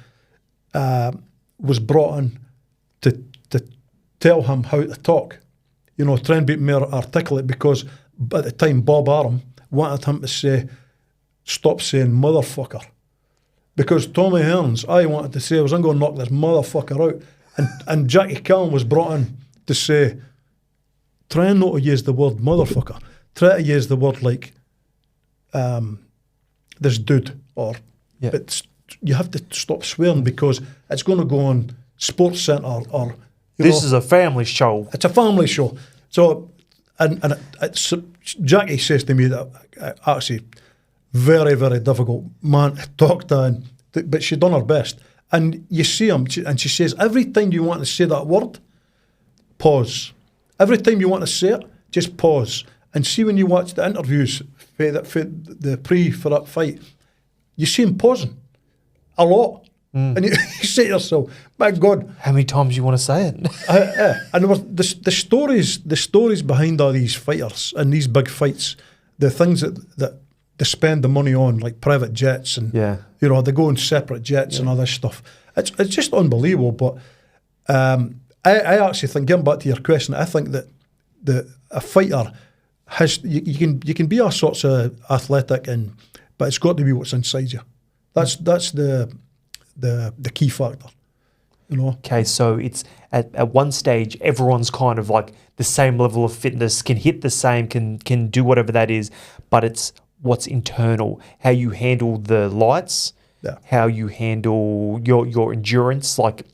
was brought in to tell him how to talk. You know, try and be more articulate, because at the time Bob Arum wanted him to say, stop saying motherfucker. Because Tommy Hearns, I wanted to say, I'm going to knock this motherfucker out. And Jackie Callan was brought in to say, try not to use the word motherfucker. Try to use the word like this dude, or you have to stop swearing, because it's going to go on Sports Centre or this is a family show. It's a family show. So, and Jackie says to me that actually very, very difficult man to talk to, but she done her best. And you see him, and she says, every time you want to say that word, pause. Every time you want to say it, just pause. And see, when you watch the interviews for that fight, you see him pausing a lot. And you say to yourself, my God. How many times you want to say it? And there was the stories behind all these fighters and these big fights, the things that they spend the money on, like private jets, and you know, they go on separate jets and all this stuff. It's just unbelievable. But I actually think, getting back to your question, I think that a fighter has you can be all sorts of athletic, but it's got to be what's inside you. That's the key factor, you know. Okay, so it's at one stage everyone's kind of like the same level of fitness, can hit the same, can do whatever that is, but it's what's internal, how you handle the lights, how you handle your endurance, like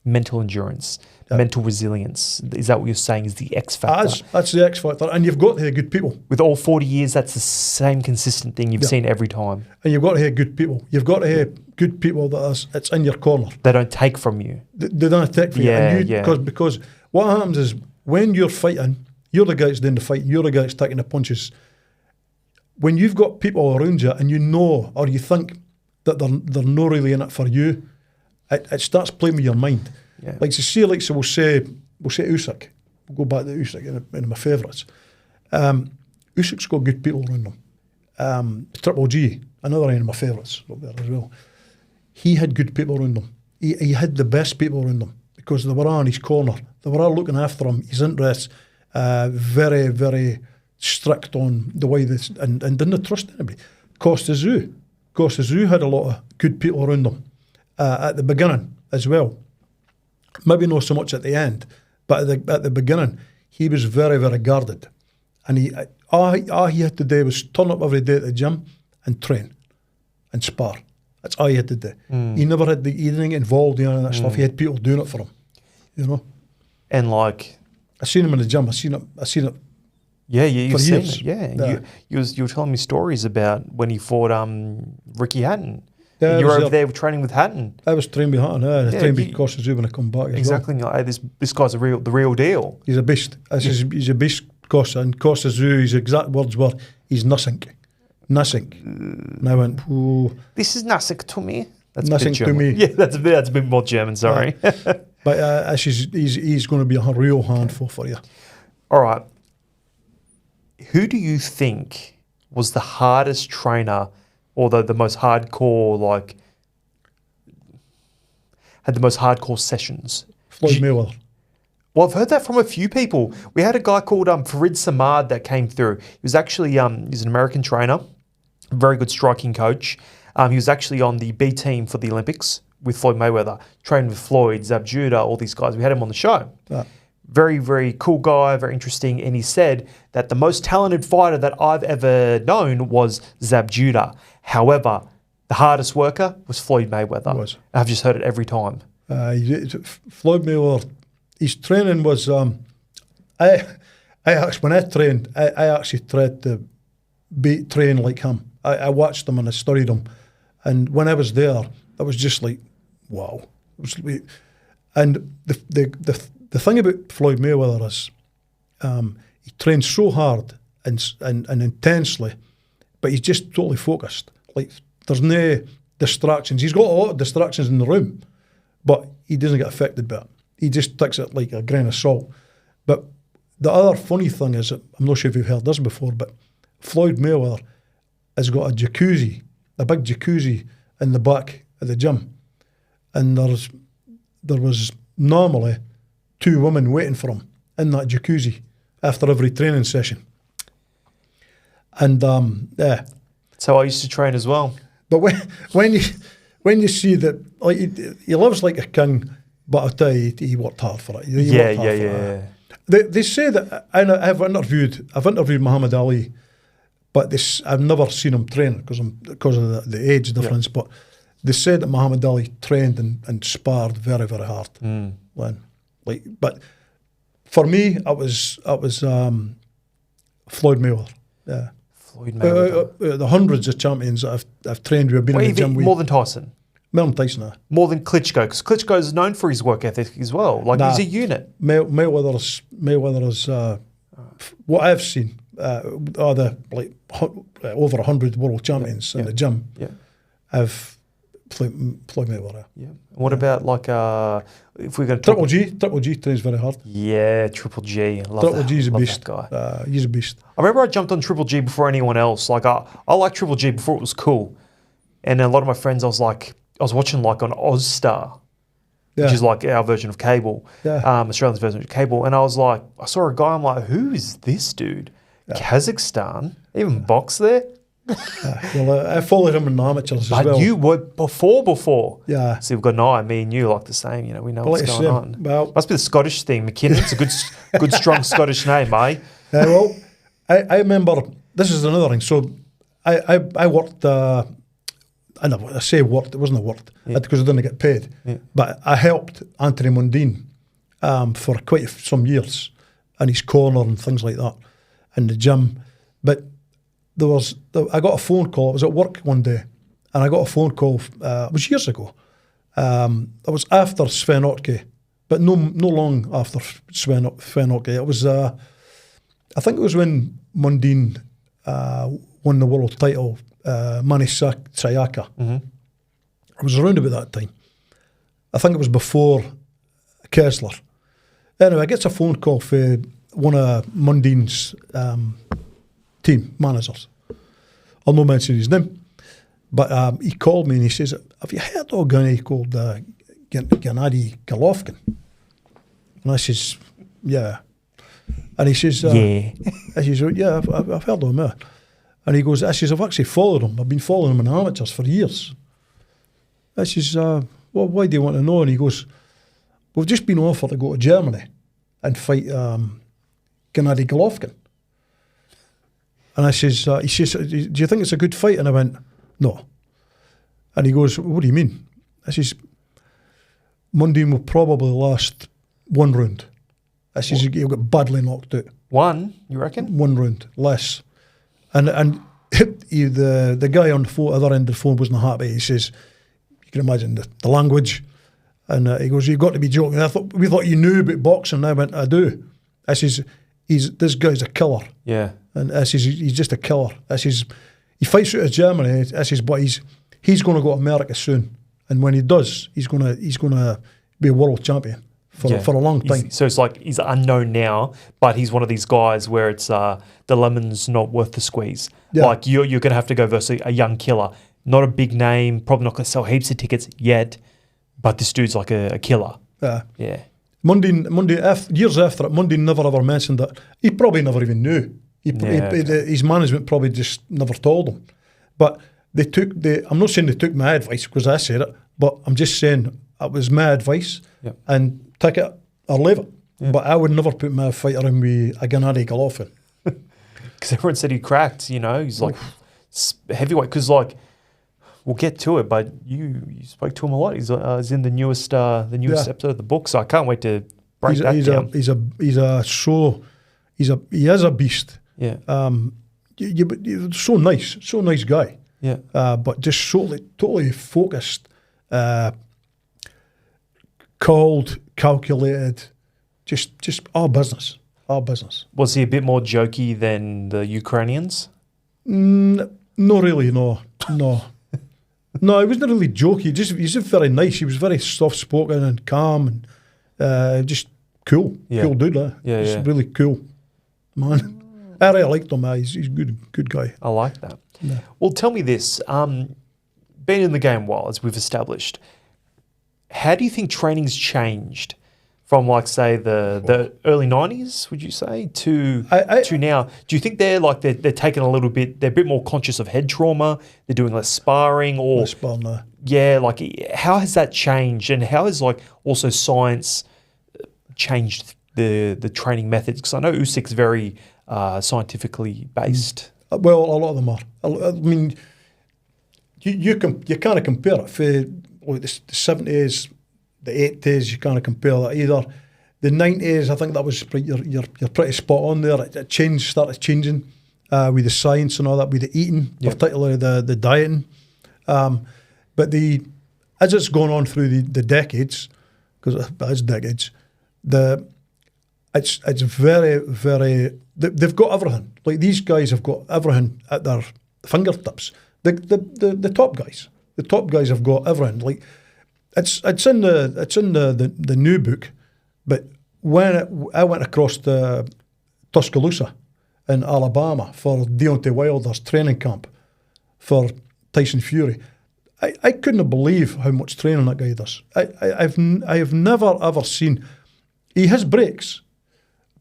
mental endurance, mental resilience. Is that what you're saying is the X factor? That's the X factor, and you've got to have good people. With all 40 years, that's the same consistent thing you've seen every time. And you've got to have good people. You've got to have good people it's in your corner. They don't take from you. They don't take from you. Because what happens is, when you're fighting, you're the guy that's doing the fighting, you're the guy that's taking the punches. When you've got people around you and you know, or you think that they're not really in it for you, it starts playing with your mind. Yeah. Like we'll say Usyk. We'll go back to Usyk, one of my favourites. Usyk's got good people around him. Triple G, another one of my favourites up there as well. He had good people around him. He had the best people around him, because they were on his corner. They were all looking after him, his interests. Very, very strict on the way this, and didn't trust anybody. Costa Tszyu had a lot of good people around him at the beginning as well. Maybe not so much at the end, but at the beginning, he was very, very guarded. And all he had to do was turn up every day at the gym and train and spar. That's all he had to do. He never had he didn't get involved in any of that stuff. He had people doing it for him, you know. And like, I seen him in the gym. I seen it. Yeah, you've seen years. it. Yeah, you were telling me stories about when he fought Ricky Hatton. Yeah, you were over there training with Hatton. I was training with Hatton. I trained with Costa Tszyu when I come back. Exactly. Well. Like, this guy's the real deal. He's a beast. He's a beast, Costa. And Costa Tszyu, his exact words were, he's nothing. Nothing. And I went, ooh. This is nothing to me. That's nothing to me. Yeah, that's a bit more German, sorry. But he's going to be a real handful for you. All right. Who do you think was the hardest trainer, or the most hardcore, like, had the most hardcore sessions? Floyd Mayweather. Well, I've heard that from a few people. We had a guy called Farid Samad that came through. He was actually he's an American trainer, very good striking coach. He was actually on the B team for the Olympics with Floyd Mayweather, trained with Floyd, Zab Judah, all these guys. We had him on the show. Very, very cool guy, very interesting. And he said that the most talented fighter that I've ever known was Zab Judah. However, the hardest worker was Floyd Mayweather. I've just heard it every time. Floyd Mayweather, his training was, when I trained, I actually tried to train like him. I watched him and I studied him. And when I was there, I was just like, wow. And the thing about Floyd Mayweather is he trains so hard and intensely, but he's just totally focused. Like, there's no distractions. He's got a lot of distractions in the room, but he doesn't get affected by it. he just takes it like a grain of salt. But the other funny thing is, that, I'm not sure if you've heard this before, but Floyd Mayweather has got a jacuzzi, a big jacuzzi in the back of the gym. And there was normally 2 women waiting for him in that jacuzzi after every training session. And yeah. That's how I used to train as well. But when you see that, like he lives like a king, but I'll tell you, he worked hard for it. Yeah. They say that, and I've interviewed Muhammad Ali, but I've never seen him train because of the age difference. But they said that Muhammad Ali trained and sparred very, very hard. But for me, it was Floyd Mayweather. Yeah, Floyd Mayweather. The hundreds of champions that I've trained with, been in the gym with. More than Tyson. More than Tyson. More than Klitschko, because Klitschko is known for his work ethic as well. Like he's a unit. Mayweather's what I've seen are the over 100 world champions in the gym. Yeah, have Floyd Mayweather. Yeah. What about like if we're going to Triple G trains very hard. Yeah, Triple G. I love Triple G's a beast. Guy. He's a beast. I remember I jumped on Triple G before anyone else. Like I liked Triple G before it was cool, and a lot of my friends, I was watching like on Ozstar, which is like our version of cable, Australia's version of cable. And I was like, I saw a guy, I'm like, who is this dude? Kazakhstan, even box there? Well, I followed him in the amateurs as well. You were before. Yeah. So we've got an eye, me and you like the same, we know what's going on. Well, must be the Scottish thing. McKinnon's a good strong Scottish name, eh? Well, I remember, this is another thing. So I worked, I say worked, it wasn't a worked, because I didn't get paid. Yeah. But I helped Anthony Mundine for quite some years in his corner and things like that in the gym. But I got a phone call. I was at work one day, and I got a phone call. It was years ago. It was after Sven Otke, but no long after Sven Otke. It was, I think it was when Mundine won the world title. Manny Sayaka. Mm-hmm. It was around about that time. I think it was before Kessler. Anyway, I get a phone call for one of Mundine's team managers. I'll not mention his name, but he called me and he says, "Have you heard of a guy called Gennady Golovkin?" And I says, "Yeah." And he says, "Yeah." I says, "Yeah, I've heard of him." Yeah. And he goes, I says, "I've actually followed him. I've been following him in amateurs for years." I says, "Well, why do you want to know?" And he goes, "We've just been offered to go to Germany and fight Gennady Golovkin." And I says, he says, "Do you think it's a good fight?" And I went, "No." And he goes, "What do you mean?" I says, "Mundine will probably last one round." I says, "He'll get badly knocked out." One, you reckon? One round, less. And the guy on the other end of the phone wasn't happy. He says, you can imagine the language. And he goes, "You've got to be joking." We thought you knew about boxing. And I went, "I do." I says, this guy's a killer. Yeah. And I says, he's just a killer. I says, he fights out of Germany. I says, but he's going to go to America soon. And when he does, he's going to be a world champion for a long time. So it's like he's unknown now, but he's one of these guys where it's the lemon's not worth the squeeze. Yeah. Like you're going to have to go versus a young killer. Not a big name, probably not going to sell heaps of tickets yet, but this dude's like a killer. Yeah. Mundine, years after it, Mundine never ever mentioned that. He probably never even knew. His management probably just never told him. But I'm not saying they took my advice because I said it, but I'm just saying it was my advice and take it or leave it. Yeah. But I would never put my fighter in with a Gennady Golovkin. Because everyone said he cracked, he's like heavyweight. Because we'll get to it, but you spoke to him a lot. He's in the newest episode of the book, so I can't wait to break that down. He is a beast. Yeah. So nice guy. Yeah. But just totally focused, cold, calculated, just all business. Was he a bit more jokey than the Ukrainians? Not really, no. No, he wasn't really jokey. He's just very nice. He was very soft-spoken and calm. Just cool. Yeah. Cool dude. Yeah, He's yeah. really cool, man. I really liked him. He's good guy. I like that. Yeah. Well, tell me this. Been in the game a while, as we've established. How do you think training's changed from, like, say, the early 90s, would you say, to now? Do you think they're taking a little bit, they're a bit more conscious of head trauma, they're doing less sparring, or... Less sparring, yeah, like, how has that changed, and how has, like, also science changed the training methods? Because I know Usyk's very scientifically based. Well, a lot of them are. I mean, you kind of compare it for like the 70s, the 80s. You kind of compare that either. The 90s, I think that was you're pretty spot on there. It started changing with the science and all that, with the eating, particularly the dieting. But as it's gone on through the decades, because it's decades, it's very, very. They've got everything. Like, these guys have got everything at their fingertips. The top guys. The top guys have got everything. Like, it's in the new book, but when I went across to Tuscaloosa in Alabama for Deontay Wilder's training camp for Tyson Fury, I couldn't believe how much training that guy does. I have never ever seen. He has breaks,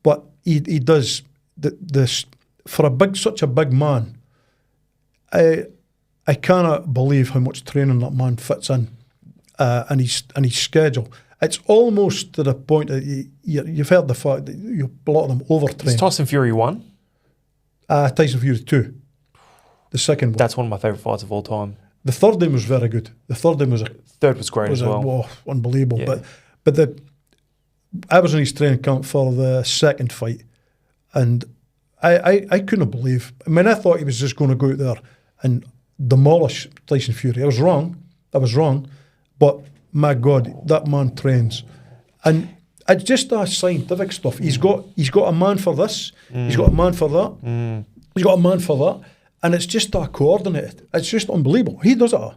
but he does this for such a big man. I cannot believe how much training that man fits in, and his schedule. It's almost to the point that you've heard the fact that a lot of them overtrain. Is Tyson Fury 1? Tyson Fury 2. The second one. That's one of my favourite fights of all time. The third one was very good. The third one was third was great as well. Unbelievable. Yeah. But I was in his training camp for the second fight, and I couldn't believe. I mean, I thought he was just going to go out there and demolish Tyson Fury. I was wrong, but my God, that man trains, and it's just that scientific stuff. He's got a man for this, he's got a man for that, he's got a man for that, and it's just that coordinated. It's just unbelievable. He does it.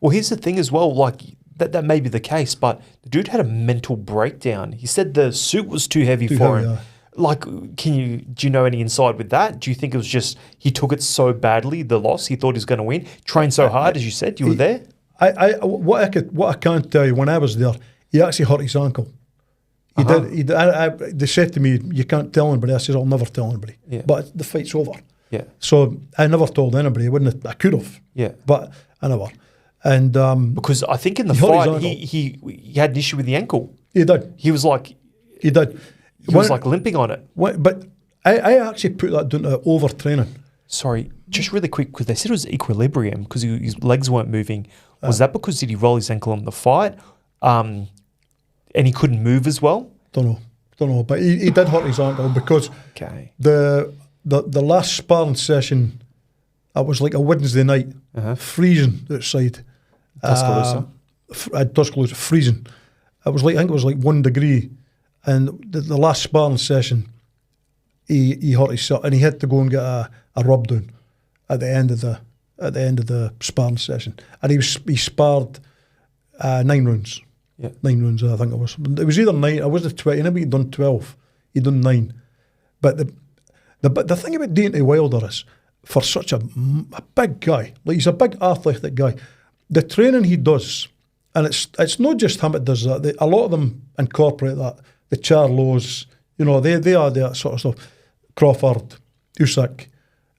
Well, here's the thing as well, like, that may be the case, but the dude had a mental breakdown. He said the suit was too heavy for him. Yeah. Like, do you know any insight with that? Do you think it was just he took it so badly, the loss, he thought he was going to win, trained so hard, as you said, you were there? What I can't tell you, when I was there, he actually hurt his ankle. He did. They said to me, "You can't tell anybody." I said, "I'll never tell anybody." Yeah. But the fight's over. Yeah. So I never told anybody. I could have. Yeah. But I never. And because I think in the fight he had an issue with the ankle. He did. He was like. He did. He was like limping on it. But I actually put that down to overtraining. Sorry, just really quick, because they said it was equilibrium because his legs weren't moving. Was that because did he roll his ankle in the fight, and he couldn't move as well? Don't know. But he did hurt his ankle because the last sparring session, it was like a Wednesday night, freezing outside. Tuscaloosa. Tuscaloosa, freezing. I think it was like 1 degree, and the last sparring session, he hurt himself, and he had to go and get a rub down at the end of the sparring session, and he sparred 9 rounds. Yeah. 9 rounds, I think it was. It was either 9. I was the 20. Maybe he'd done 12. He'd done 9. But the thing about Deontay Wilder is, for such a big guy, like, he's a big athletic guy, the training he does, and it's not just him that does that. A lot of them incorporate that. The Charlos, they are that sort of stuff. Crawford, Usyk.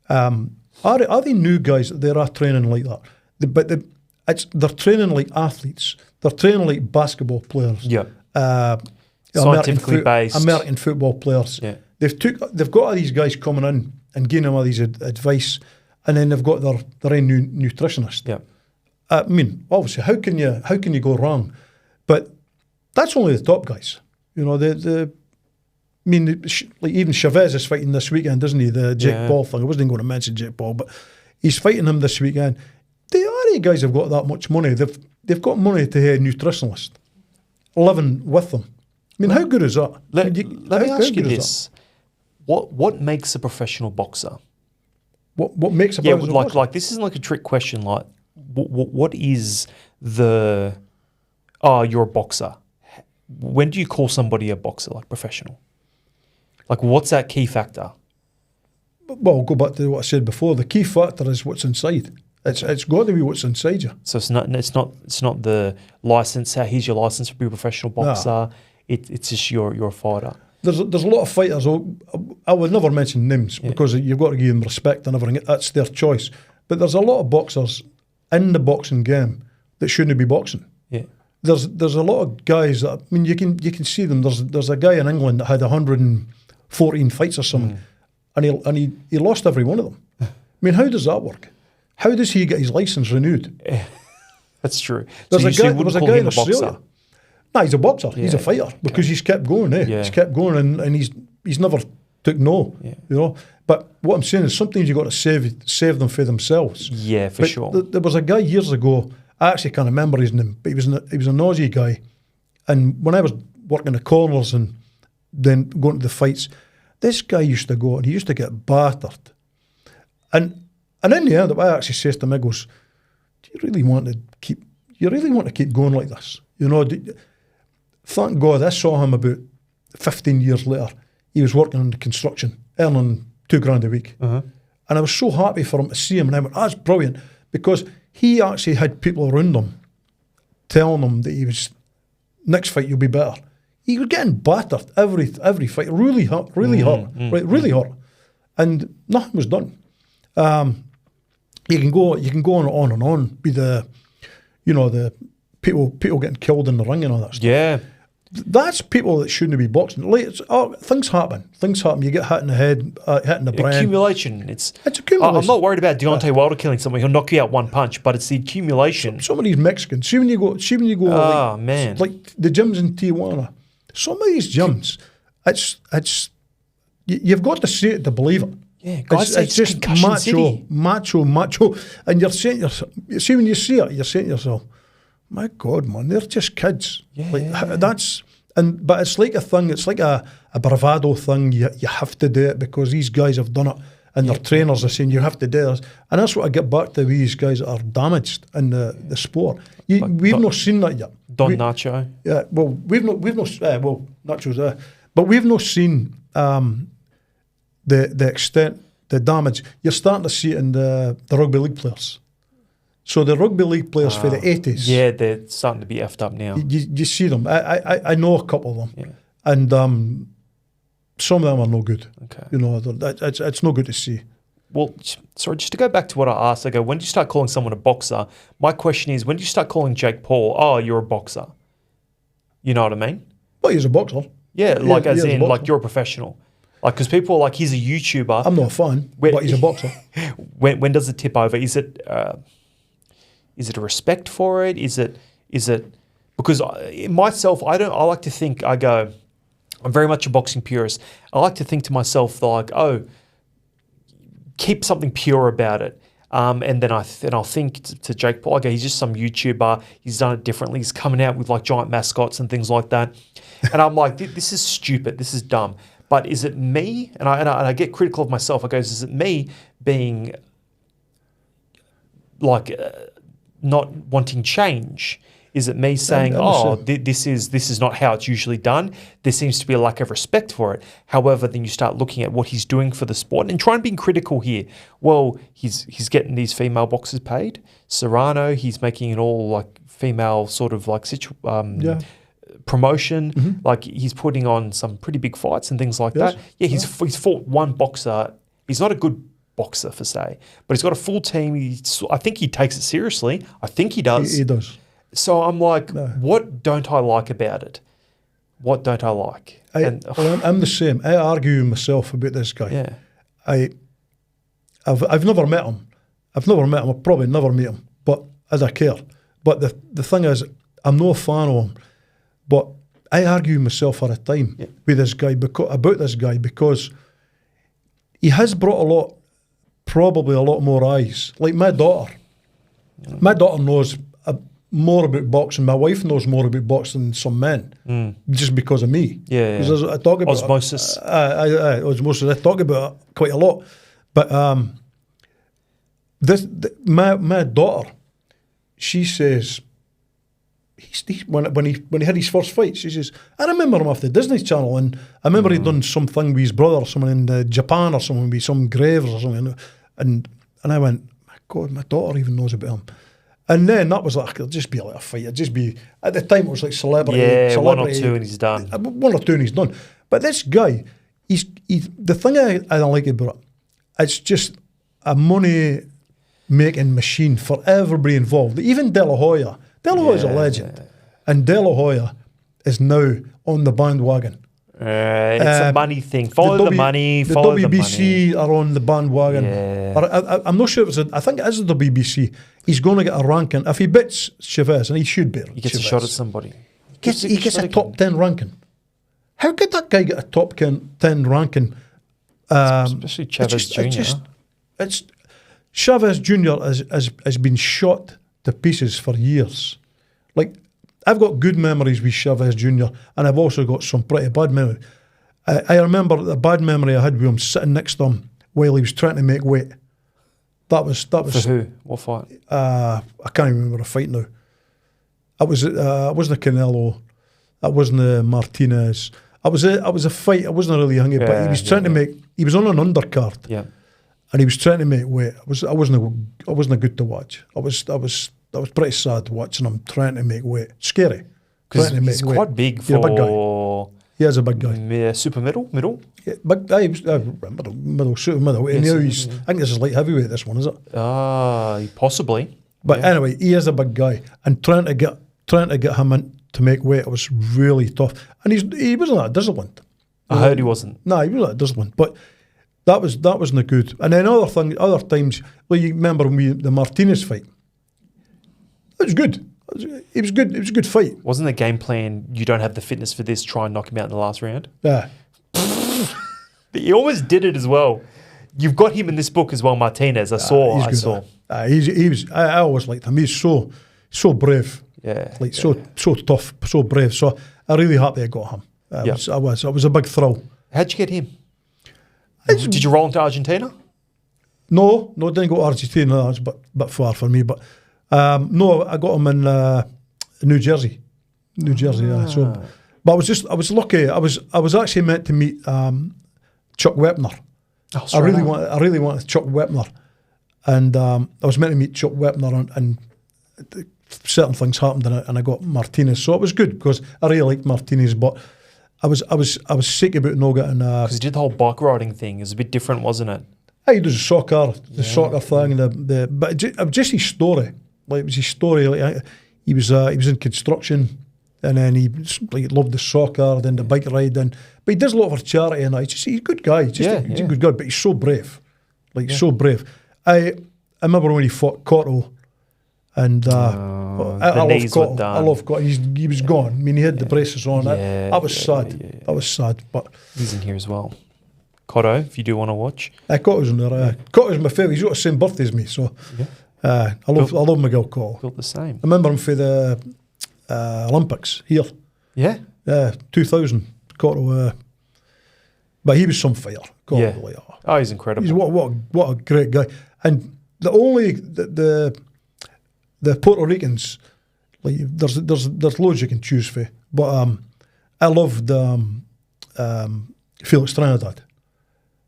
Are they new guys that they are training like that? They're training like athletes. They're training like basketball players. Yeah. Scientifically based. American football players. Yeah. They've got all these guys coming in and giving them all these advice, and then they've got their own nutritionist. Yeah. I mean, obviously, how can you go wrong? But that's only the top guys. Like, even Chavez is fighting this weekend, isn't he? The Jake Paul thing. I wasn't going to mention Jake Paul, but he's fighting him this weekend. The other guys have got that much money. They've got money to have a nutritionist living with them. I mean, how good is that? Let me ask you this: what makes a professional boxer? What makes a professional boxer? Like this isn't like a trick question. Like, what is the? Oh, you're a boxer. when do you call somebody a boxer, like professional? Like, what's that key factor? Well, I'll go back to what I said before. The key factor is what's inside. It's got to be what's inside you. So it's not the license. Here's your license to be a professional boxer. Nah. It's just you're a fighter. There's a lot of fighters. I would never mention names because you've got to give them respect and everything. That's their choice. But there's a lot of boxers in the boxing game that shouldn't be boxing. Yeah. There's a lot of guys that, I mean, you can see them. There's a guy in England that had 114 fights or something, and he lost every one of them. I mean, how does that work? How does he get his license renewed? That's true. There was a guy in boxer. Australia. No, he's a boxer. Yeah. He's a fighter because he's kept going. Yeah. He's kept going, and he's never took no. Yeah. You know. But what I'm saying is sometimes you've got to save them for themselves. Yeah, for sure. There was a guy years ago. I actually can't remember his name, but he was an Aussie guy. And when I was working the corners and then going to the fights, this guy used to go and he used to get battered. And in the end, I actually says to him, I goes, "Do you really want to keep going like this? You know?" Thank God I saw him about 15 years later. He was working in the construction, earning $2,000 a week. Uh-huh. And I was so happy for him to see him. And I went, "That's brilliant." Because he actually had people around him telling him that he was, next fight you'll be better. He was getting battered every fight, really hurt, really hurt. And nothing was done. You can go on and on with the people getting killed in the ring and all that stuff. Yeah. That's people that shouldn't be boxing. Like, things happen. You get hit in the head, hit in the brain. Accumulation. It's accumulation. I'm not worried about Deontay Wilder killing someone. He'll knock you out one punch, but it's the accumulation. Some of these Mexicans. See when you go. Oh, man. Like the gyms in Tijuana. Some of these gyms, it's you've got to see it to believe it. Yeah, guys say it's just macho, and you're saying yourself. See when you see it, you're saying to yourself, "My God, man, they're just kids." Yeah, but it's like a thing. It's like a bravado thing. You have to do it because these guys have done it, and their trainers are saying you have to do this. And that's what I get back to with these guys that are damaged in the sport. We've not seen that yet. Nacho. Yeah, well, we've not. Nacho's there, but we've not seen the extent, the damage. You're starting to see it in the rugby league players. So the rugby league players for the 80s. Yeah, they're starting to be effed up now. You see them. I know a couple of them. Yeah. And some of them are no good. Okay. You know, it's no good to see. Well, sorry, just to go back to what I asked, I go, when do you start calling someone a boxer? My question is, when do you start calling Jake Paul, "Oh, you're a boxer"? You know what I mean? Well, he's a boxer. Yeah, like as he's a in, boxer. like you're a professional. Like, because people are like, he's a YouTuber. I'm not a fan, but he's a boxer. When does it tip over? Is it a respect for it? Is it because myself, I like to think, I'm very much a boxing purist. I like to think to myself like, oh, keep something pure about it. And then I'll think to Jake Paul, okay, he's just some YouTuber. He's done it differently. He's coming out with like giant mascots and things like that. And I'm like, this is stupid. This is dumb. But is it me? And I get critical of myself. I go, is it me being like not wanting change? Is it me saying, this is not how it's usually done? There seems to be a lack of respect for it. However, then you start looking at what he's doing for the sport and try and be critical here. Well, he's getting these female boxers paid. Serrano, he's making it all like female sort of like promotion. Mm-hmm. Like he's putting on some pretty big fights and things like that. Yeah, he's fought one boxer. He's not a good boxer per se, but he's got a full team. I think he takes it seriously. I think he does. He does. So I'm like, what don't I like about it? What don't I like? I'm the same. I argue with myself about this guy. Yeah. I've never met him. I'll probably never meet him. But as I care. But the thing is, I'm no fan of him. But I argue with myself for a time with this guy about this guy because he has brought probably a lot more eyes. Like my daughter. My daughter knows more about boxing. My wife knows more about boxing than some men, just because of me. Yeah. I talk about osmosis. Osmosis. I talk about it quite a lot. But my daughter, she says, when he had his first fights, he says, I remember him off the Disney Channel, and I remember he'd done something with his brother or something in Japan or something with some graves or something, and I went, my God, my daughter even knows about him. And then that was like, it'll just be like a fight. It'd just be, at the time it was like celebrity. Yeah, one or two and he's done. One or two and he's done. But this guy, he's the thing I don't like about it, it's just a money-making machine for everybody involved. Even De La Hoya. De La Hoya's a legend. And De La Hoya is now on the bandwagon. It's a money thing. Follow the money. Follow the the WBC money. are on the bandwagon. Yeah. I'm not sure if I think it is the WBC. He's going to get a ranking. If he beats Chavez, and he should beat He gets Chavez, a shot at somebody. He gets a top 10 ranking. How could that guy get a top 10 ranking? Especially Chavez Jr. It's Chavez Jr. has been shot to pieces for years. Like, I've got good memories with Chavez Jr. and I've also got some pretty bad memories. I remember the bad memory I had with him sitting next to him while he was trying to make weight. That was For who? What fight? I can't even remember the fight now. It wasn't the Canelo. That wasn't the Martinez. I was a fight. I wasn't really hungry, but he was trying to make. He was on an undercard. Yeah. And he was trying to make weight. I wasn't good to watch. I was pretty sad watching him trying to make weight. Scary. Because he's quite big for... Yeah, big guy. He is a big guy. Yeah, super middle? Yeah, big guy. He was middle, super middle. And now he's, I think this is light heavyweight, this one, is it? Possibly. But anyway, he is a big guy. And trying to get him in to make weight was really tough. And he wasn't that disciplined. I heard he wasn't. No, he wasn't that disciplined. But that wasn't good. And then other times, well, you remember the Martinez fight. It was good. It was good. It was a good fight. Wasn't the game plan, you don't have the fitness for this, try and knock him out in the last round? Yeah. He almost did it as well. You've got him in this book as well, Martinez. I saw. I always liked him. He's so brave. Yeah. Like so tough, so brave. So I'm really happy I got him. It was a big thrill. How'd you get him? Did you roll into Argentina? No, didn't go to Argentina. That's a bit far for me. But no, I got him in New Jersey. Yeah. So, but I was lucky. I was actually meant to meet Chuck Wepner. Oh, I really wanted Chuck Wepner, and I was meant to meet Chuck Wepner, and certain things happened, and I got Martinez. So it was good because I really liked Martinez, but I was sick about not getting. Because he did the whole bike riding thing. It was a bit different, wasn't it? He does the soccer thing, but just his story. Like, it was his story. Like, he was in construction, and then he loved the soccer, then the bike riding. But he does a lot for charity, and he's a good guy. He's a good guy, but he's so brave. So brave. I remember when he fought Cotto, and I love Cotto. I love Cotto. He was gone. I mean, he had the braces on. That was sad. Yeah. That was sad. But he's in here as well. Cotto, if you do want to watch. Cotto's in there. Cotto's my favourite. He's got the same birthday as me, so I love Miguel Cotto. Built the same. I remember him for the Olympics here. Yeah? 2000. Cotto, but he was some fighter. Cotto, he's incredible. He's what a great guy. And the Puerto Ricans, like, there's loads you can choose for, but I loved Felix Trinidad.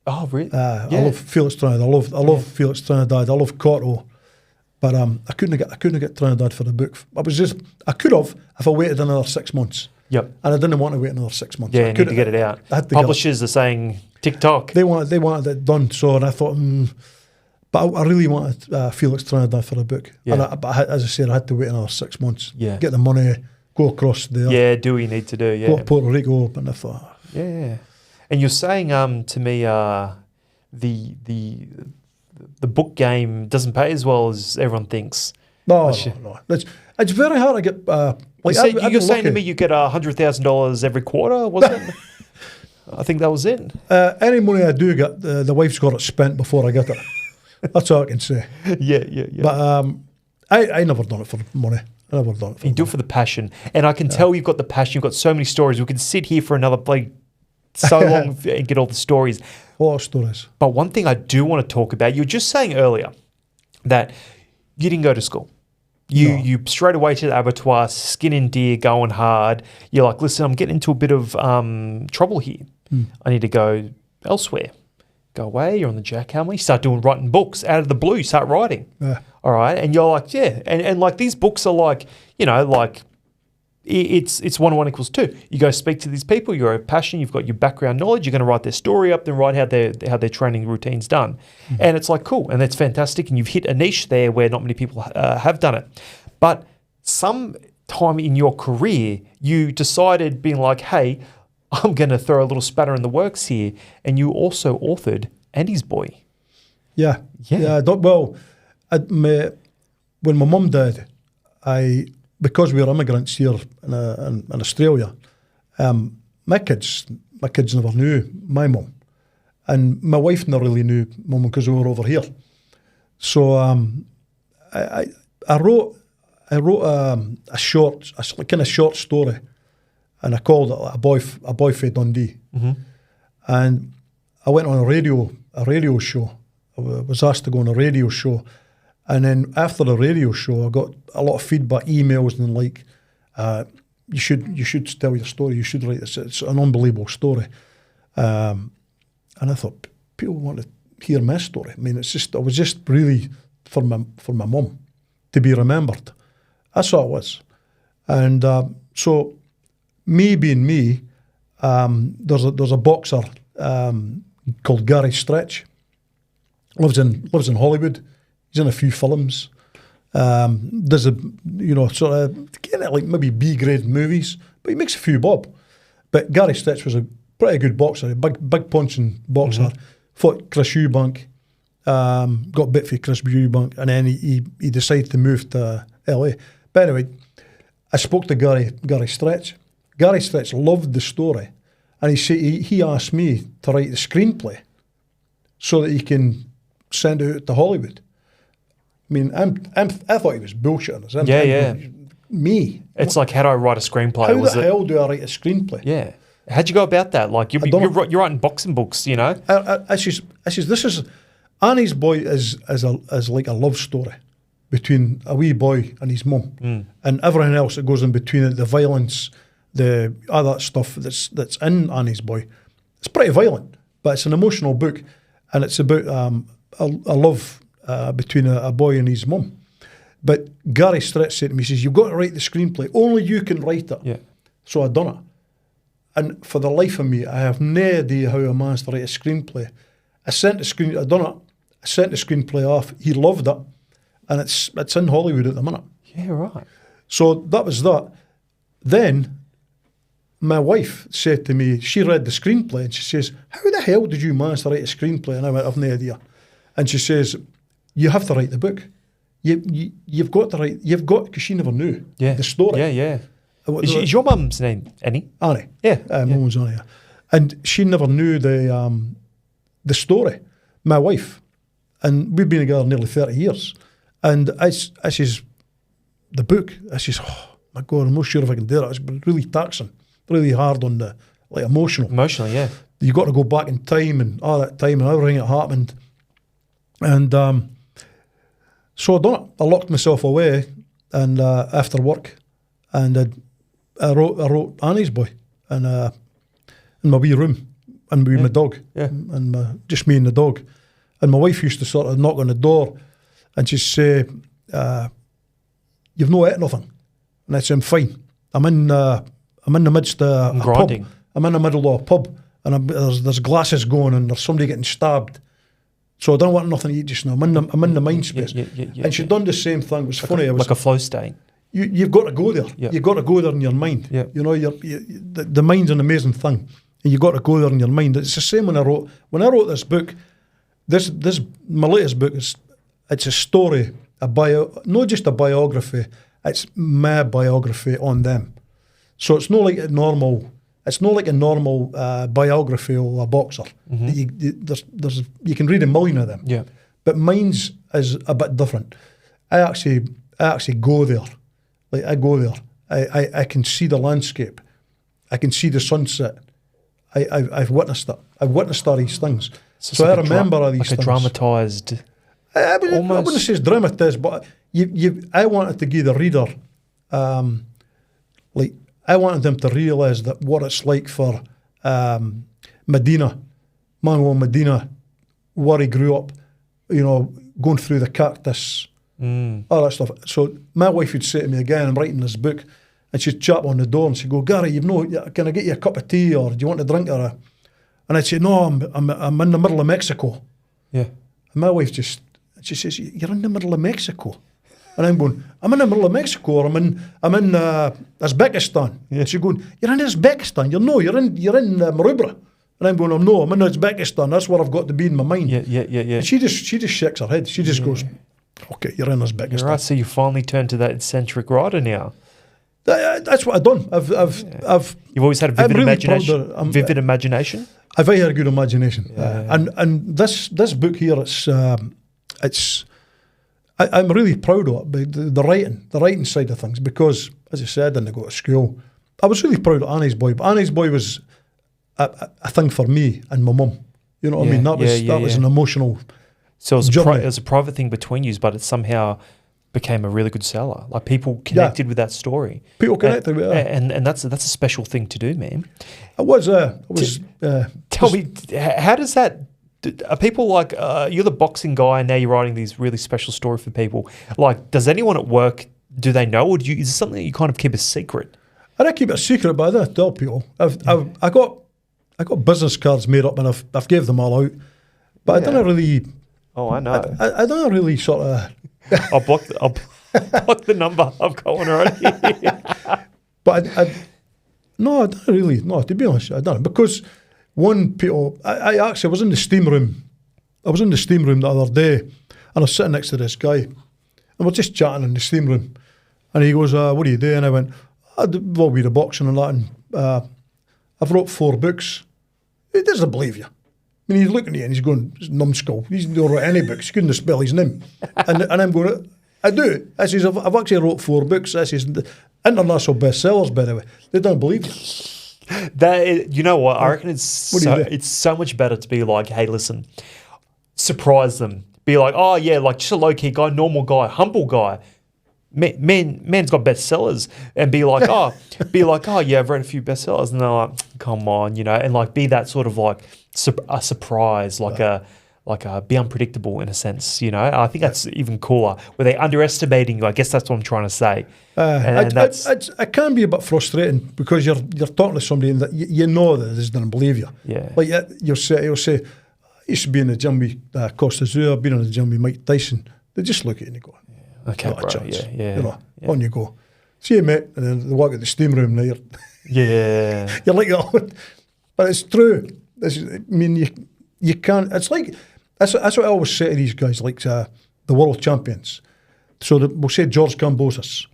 Oh, really? I love Felix Trinidad. I love Felix Trinidad. I love Cotto, but I couldn't get Trinidad for the book. I could have if I waited another 6 months. Yep. And I didn't want to wait another 6 months. Yeah, I need to get it out. Publishers are saying TikTok. They wanted it done. So, and I thought, but I really wanted Felix Trinidad for the book. Yeah. But as I said, I had to wait another 6 months. Yeah. Get the money, go across there. Yeah, do what you need to do. Yeah. Go to Puerto Rico, and I thought. Yeah. And you're saying to me the book game doesn't pay as well as everyone thinks. No. It's very hard to get. You're saying to me you get $100,000 every quarter, wasn't it? I think that was it. Any money I do get, the wife's got it spent before I get it. That's all I can say. Yeah. But I never done it for money. I never done it for You do it for the passion. And I can tell you've got the passion. You've got so many stories. We could sit here for another so long and get all the stories. A lot of stories. But one thing I do want to talk about, you were just saying earlier that you didn't go to school. You straight away to the abattoir, skinning deer, going hard. You're like, listen, I'm getting into a bit of trouble here. I need to go elsewhere. Go away. You're on the jackhammer. You start writing books out of the blue. You start writing. Yeah. All right, and you're like, yeah, and like these books are like, like it's 1 + 1 = 2. You go speak to these people. You're a passion. You've got your background knowledge. You're going to write their story up, then write how their training routine's done, and it's like cool, and that's fantastic. And you've hit a niche there where not many people have done it. But some time in your career, you decided being like, hey, I'm going to throw a little spatter in the works here, and you also authored Andy's Boy. Yeah. Well, when my mum died, because we were immigrants here in Australia, my kids never knew my mum, and my wife never really knew mum because we were over here. So I wrote a kind of short story, and I called it a boy from Dundee, and I went on a radio show. I was asked to go on a radio show. And then after the radio show, I got a lot of feedback, emails, and like, you should tell your story. You should write this. It's an unbelievable story. And I thought people want to hear my story. I mean, I was just really for my mum to be remembered. That's all it was. And so, me being me, there's a boxer called Garry Todd. Lives in Hollywood. He's in a few films. Does sort of like maybe B-grade movies, but he makes a few bob. But Garry Todd was a pretty good boxer, a big punching boxer. Fought Chris Eubank, got bit for Chris Eubank, and then he decided to move to LA. But anyway, I spoke to Garry Todd. Garry Todd loved the story, and he asked me to write the screenplay so that he can send it out to Hollywood. I mean, I thought he was bullshitting. Me. It's like, how do I write a screenplay? How the hell do I write a screenplay? Yeah. How'd you go about that? Like, you're writing boxing books, This is Annie's Boy is like a love story between a wee boy and his mum, and everything else that goes in between it, the violence, all that stuff that's in Annie's Boy. It's pretty violent, but it's an emotional book, and it's about a love between a boy and his mum. But Garry Todd said to me, he says, you've got to write the screenplay. Only you can write it. Yeah. So I done it. And for the life of me, I have no idea how I managed to write a screenplay. I sent the screenplay off. He loved it. And it's in Hollywood at the minute. Yeah, right. So that was that. Then my wife said to me, she read the screenplay and she says, how the hell did you manage to write a screenplay? And I went, I've no idea. And she says, you have to write the book. You've got to write, because she never knew the story. Yeah. Is your mum's name Annie? Annie. Yeah. Mum's Annie. And she never knew the story, my wife. And we've been together nearly 30 years. And I says, the book, I says, oh my God, I'm not sure if I can do it. It's been really taxing, really hard on the, like, emotional. Emotional, yeah. You got to go back in time and all that time and everything that happened. And so I done it. I locked myself away and after work, and I wrote Annie's Boy in my wee room, and with my dog, and just me and the dog. And my wife used to sort of knock on the door, and she'd say, "You've no ate nothing," and I'd say, "I'm fine. I'm in the midst of a pub. I'm in the middle of a pub, and there's glasses going, and there's somebody getting stabbed. So I don't want nothing to eat just now. I'm in the mind space." And she'd done the same thing. It was funny. Like a flow state. You've got to go there. Yep. You've got to go there in your mind. Yep. You know, the mind's an amazing thing, and you've got to go there in your mind. It's the same when I wrote this book. This my latest book it's a story, not just a biography. It's my biography on them. So it's not like a normal. It's not like a normal biography of a boxer. Mm-hmm. You can read a million of them. Yeah. But mine's is a bit different. I actually go there. Like, I go there. I can see the landscape. I can see the sunset. I've witnessed it. I've witnessed all these things. So I remember all these things. Like a dramatised... I wouldn't say it's dramatised, but I wanted to give the reader, I wanted them to realise that what it's like for Medina, Manuel Medina, where he grew up, going through the cactus, all that stuff. So my wife would say to me again, I'm writing this book, and she'd chat on the door and she'd go, Gary, can I get you a cup of tea, or do you want a drink? And I'd say, no, I'm in the middle of Mexico. Yeah. And my wife she says, you're in the middle of Mexico. And I'm going, I'm in the middle of Mexico, or I'm in Uzbekistan. Yeah. And she's going, you're in Uzbekistan. You're in Marubra. And I'm going, I'm in Uzbekistan. That's where I've got to be in my mind. Yeah. And she just shakes her head. She just goes, okay, you're in Uzbekistan. You're right. So you finally turned to that eccentric writer now. That's what I've done. You've always had a vivid imagination. Vivid imagination. I've had a good imagination. Yeah. And this book here, I'm really proud of it, the writing side of things, because, as I said, I didn't go to school. I was really proud of Annie's Boy, but Annie's Boy was a thing for me and my mum. You know what I mean? That was an emotional. So it was a private thing between you, but it somehow became a really good seller. Like, people connected with that story. People connected with it, and that's a special thing to do, man. Tell me, how does that? Are people like, you're the boxing guy and now you're writing these really special stories for people. Like, does anyone at work, do they know, or is it something that you kind of keep a secret? I don't keep it a secret, but I don't tell people. I got business cards made up and I've gave them all out, but I don't really. Oh, I know. I don't really sort of. I'll block the number. I've got one already. But I don't really. No, to be honest, I don't, because. I actually was in the steam room. I was in the steam room the other day, and I was sitting next to this guy, and we're just chatting in the steam room. And he goes, "What do you do?" And I went, "Well, we do boxing and that, and I've wrote 4 books." He doesn't believe you. I mean, he's looking at you and he's going, "Numbskull. He's not write any books. He couldn't spell his name." and I'm going, "I do." I says, "I've actually wrote 4 books." I says, "International bestsellers, by the way." They don't believe you. You know what? I reckon it's so much better to be like, hey, listen, surprise them. Be like, oh yeah, like just a low key guy, normal guy, humble guy. Man's got bestsellers, and be like, oh yeah, I've read a few bestsellers, and they're like, come on, and like be that sort of like a surprise, be unpredictable in a sense, I think that's even cooler. Where they underestimating you, I guess that's what I'm trying to say. It can be a bit frustrating, because you're talking to somebody that you know that they don't believe you. Yeah. Like you'll say, I used to be in the gym with Costa Azul, I've been in the gym with Mike Tyson. They just look at you and they go, okay, not bro, a chance. Yeah. On you go. See you, mate. And then they walk at the steam room there. Yeah. You're like, oh, but it's true. You can't, it's like, that's what I always say to these guys, like the world champions. So we'll say George Kambosos.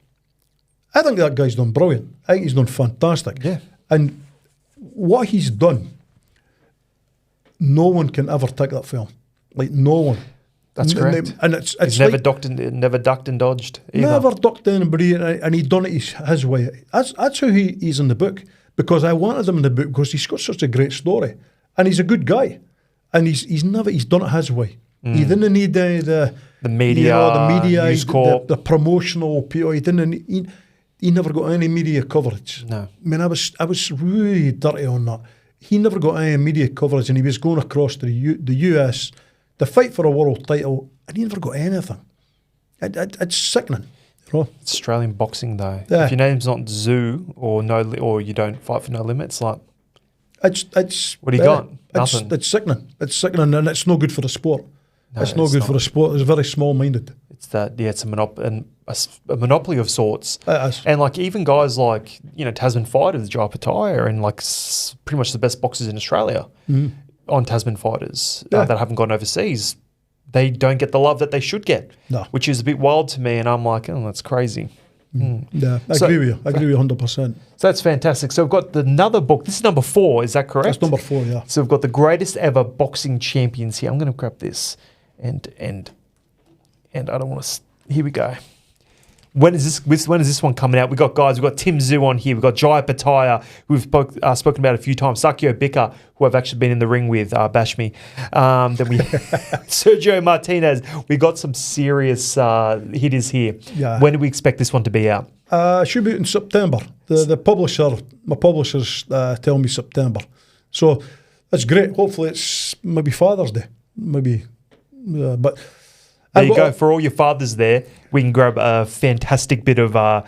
I think that guy's done brilliant. I think he's done fantastic. Yeah. And what he's done, no one can ever take that film. Like, no one. That's correct. And it's he's never ducked and dodged either. Never ducked anybody, and he done it his way. That's how he's in the book, because I wanted him in the book because he's got such a great story, and he's a good guy, and he's done it his way. He didn't need the media, News Corp, the promotional people. He never got any media coverage. No, I mean, I was really dirty on that. He never got any media coverage, and he was going across to the US to fight for a world title, and he never got anything. It's sickening. It's Australian boxing, though. Yeah. If your name's not Zoo or you don't fight for no limits, like it's what do you got? Nothing. It's sickening. It's sickening, and it's no good for the sport. No, it's no good for the sport. It's very small-minded. It's that, it's a monopoly of sorts. It is. And like even guys like Tasman Fighters, Jai Pattaya, and like pretty much the best boxers in Australia on Tasman Fighters that haven't gone overseas, they don't get the love that they should get. No. Which is a bit wild to me, and I'm like, oh, that's crazy. Yeah, I agree with you. I agree with you 100%. So that's fantastic. So we've got another book. This is number 4, is that correct? That's number 4, yeah. So we've got the greatest ever boxing champions here. I'm going to grab this, and I don't want to. Here we go. When is this one coming out? We've got Tim Zhu on here. We've got Jaya Pataya, who we've spoken about a few times. Sakio Bika, who I've actually been in the ring with, bash me. Then we Sergio Martinez. We got some serious hitters here. Yeah. When do we expect this one to be out? Should be out in September. My publishers tell me September. So that's great. Hopefully it's maybe Father's Day. Maybe. But there you go. For all your fathers there, we can grab a fantastic bit of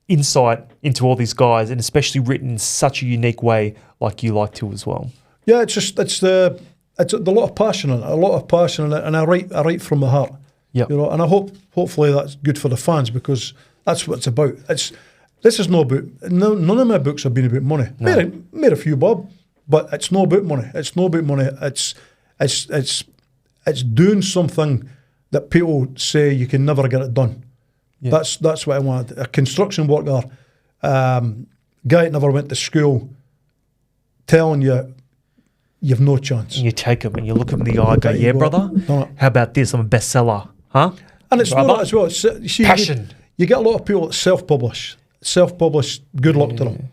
insight into all these guys, and especially written in such a unique way like you like to as well. Yeah, it's a lot of passion in it, and I write from the heart. Yep. You know, and hopefully that's good for the fans, because that's what it's about. This is no about, none of my books have been about money. No. Made a few bob, but it's no about money. It's no about money. It's doing something that people say you can never get it done. Yeah. That's what I want. A construction worker, guy that never went to school, telling you you've no chance. And you take them and you look them in the eye and go, yeah, brother, how about this? I'm a bestseller. Huh? And it's brother? not that as well. It's, Passion. You get a lot of people that self-publish. Self-publish, good luck to them.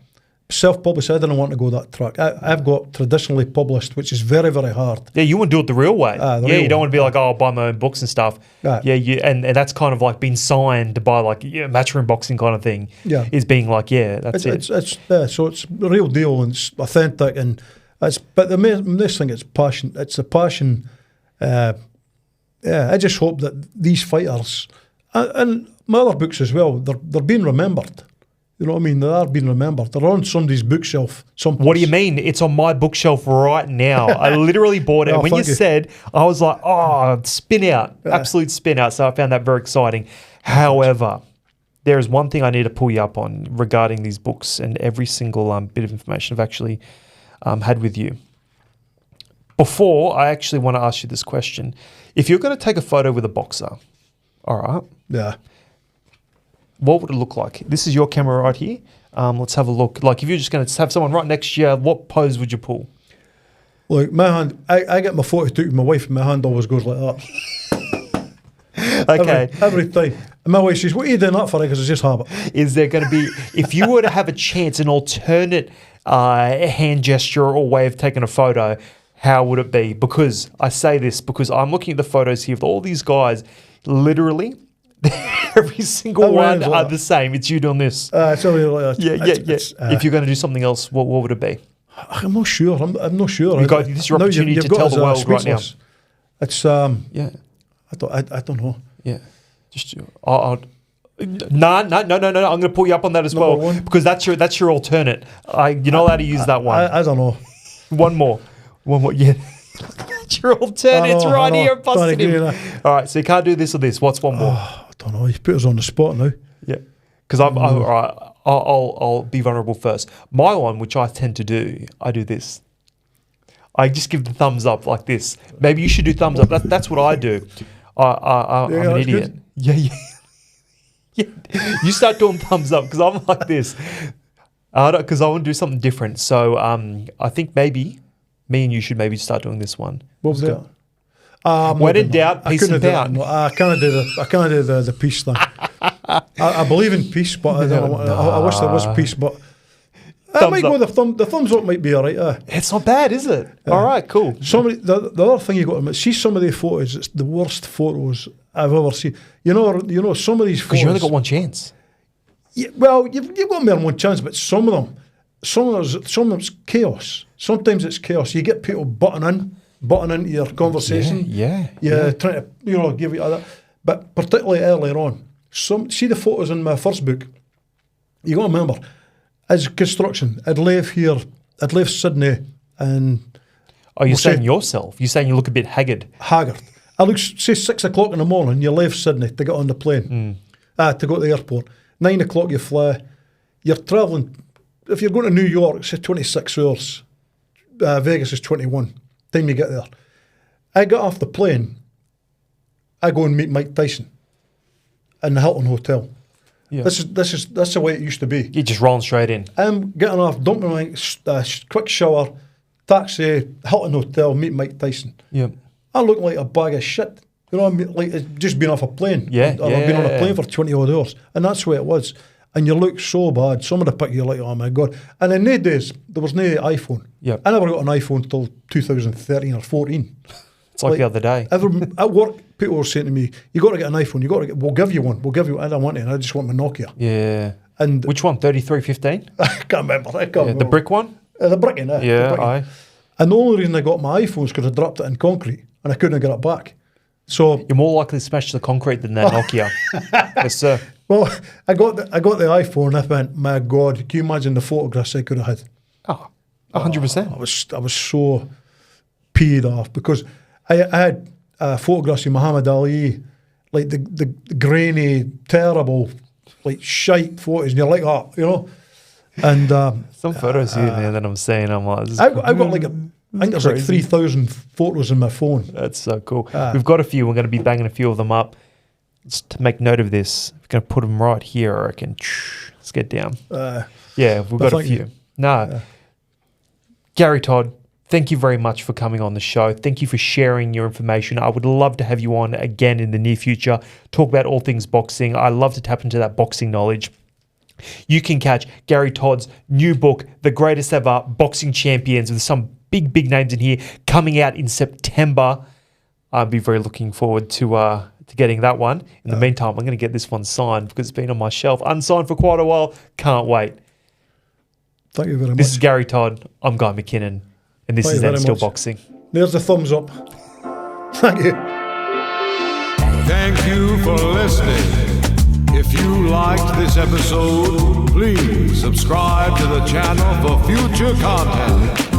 Self-publish, I didn't want to go that track. I've got traditionally published, which is very, very hard. Yeah, you want to do it the real way. You don't want to be like, oh, I'll buy my own books and stuff. And that's kind of like being signed to buy like Matchroom Boxing kind of thing. Yeah. Is being like, that's it. So it's the real deal, and it's authentic, and but the main thing is passion. It's a passion. I just hope that these fighters, and my other books as well, they're being remembered. You know what I mean? They are being remembered. They're on somebody's bookshelf. What do you mean? It's on my bookshelf right now. I literally bought it. And when you said, I was like, oh, spin out. Absolute spin out. So I found that very exciting. However, there is one thing I need to pull you up on regarding these books and every single bit of information I've actually had with you. Before, I actually want to ask you this question. If you're going to take a photo with a boxer, all right? Yeah. What would it look like? This is your camera right here. Let's have a look. Like if you're just going to have someone right next to you, what pose would you pull? Look, my hand, I get my photo took with my wife, and my hand always goes like that. Okay. Every time. And my wife says, what are you doing that for? Because it's just habit. Is there going to be, if you were to have a chance, an alternate hand gesture or way of taking a photo, how would it be? Because I say this because I'm looking at the photos here of all these guys, literally, every single one are the same. It's you doing this. It's only like that. Yeah. If you're going to do something else, what would it be? I'm not sure. I'm not sure. You've got this your opportunity to tell the world right now. It's yeah. I don't know. Yeah. Just no. I'm going to pull you up on that as well because that's your alternate. You're not allowed to use that one. I don't know. One more. Yeah. That's your alternate. It's right here. Busted him. All right. So you can't do this or this. What's one more? I don't know. You put us on the spot now. Yeah. Because I'll be vulnerable first. My one, which I tend to do, I do this. I just give the thumbs up like this. Maybe you should do thumbs up. That's what I do. I'm an idiot. Good. Yeah. You start doing thumbs up because I'm like this. Because I want to do something different. So I think maybe me and you should maybe start doing this one. What was that? When in doubt, peace and pound. I can't do the peace thing. I believe in peace, but I don't know. I wish there was peace, but I might go the thumbs up might be all right. It's not bad, is it? All right, cool. The other thing you got to admit, see some of the photos. It's the worst photos I've ever seen. You know some of these photos. Because you only got one chance. Yeah, well, you've got more than one chance, but some of them it's chaos. Sometimes it's chaos. You get people butting into your conversation. Yeah. Trying to give you that. But particularly earlier on, see the photos in my first book. You got to remember, as construction, I'd left Sydney, and you're saying yourself? You're saying you look a bit haggard. I look, say 6 o'clock in the morning. You left Sydney to get on the plane, to go to the airport. 9 o'clock you fly. You're travelling. If you're going to New York, it's 26 hours. Vegas is 21. Time you get there. I get off the plane. I go and meet Mike Tyson in the Hilton Hotel. Yeah. That's the way it used to be. You're just rolling straight in. I'm getting off, dumping my quick shower, taxi, Hilton Hotel, meet Mike Tyson. Yeah. I look like a bag of shit. You know what I mean? Like, it's just been off a plane. Yeah, I've been on a plane for 20 odd hours. And that's what it was. And you look so bad. Some of the pictures, you're like, oh my God. And in those days, there was no iPhone. Yep. I never got an iPhone until 2013 or 14. It's like the other day. At work, people were saying to me, you got to get an iPhone. We'll give you one. I don't want it. I just want my Nokia. Yeah. And which one? 3315? I can't remember. The brick one? The bricking, yeah. Aye. And the only reason I got my iPhone is because I dropped it in concrete and I couldn't get it back. So you're more likely to smash the concrete than that Nokia. Yes, sir. Well, I got the iPhone and I went, my God, can you imagine the photographs I could have had? Oh, 100%. I was so peed off because I had photographs of Muhammad Ali, like the grainy, terrible, like shite photos, and you're like, oh, you know. And some photos here, man, that I'm seeing, I'm like, I've got like I think there's like 3,000 photos in my phone. That's so cool. We've got a few. We're going to be banging a few of them up. Just to make note of this, we're going to put them right here, I reckon. Let's get down. Yeah, we've got a few. Garry Todd, thank you very much for coming on the show. Thank you for sharing your information. I would love to have you on again in the near future. Talk about all things boxing. I love to tap into that boxing knowledge. You can catch Garry Todd's new book, The Greatest Ever Boxing Champions, with some big names in here, coming out in September. I'll be very looking forward to getting that one. In the meantime, I'm going to get this one signed because it's been on my shelf unsigned for quite a while. Can't wait. Thank you very much. This is Garry Todd. I'm Guy McKinnon, and this is Then Still Boxing. There's the thumbs up. Thank you. Thank you for listening. If you liked this episode, please subscribe to the channel for future content.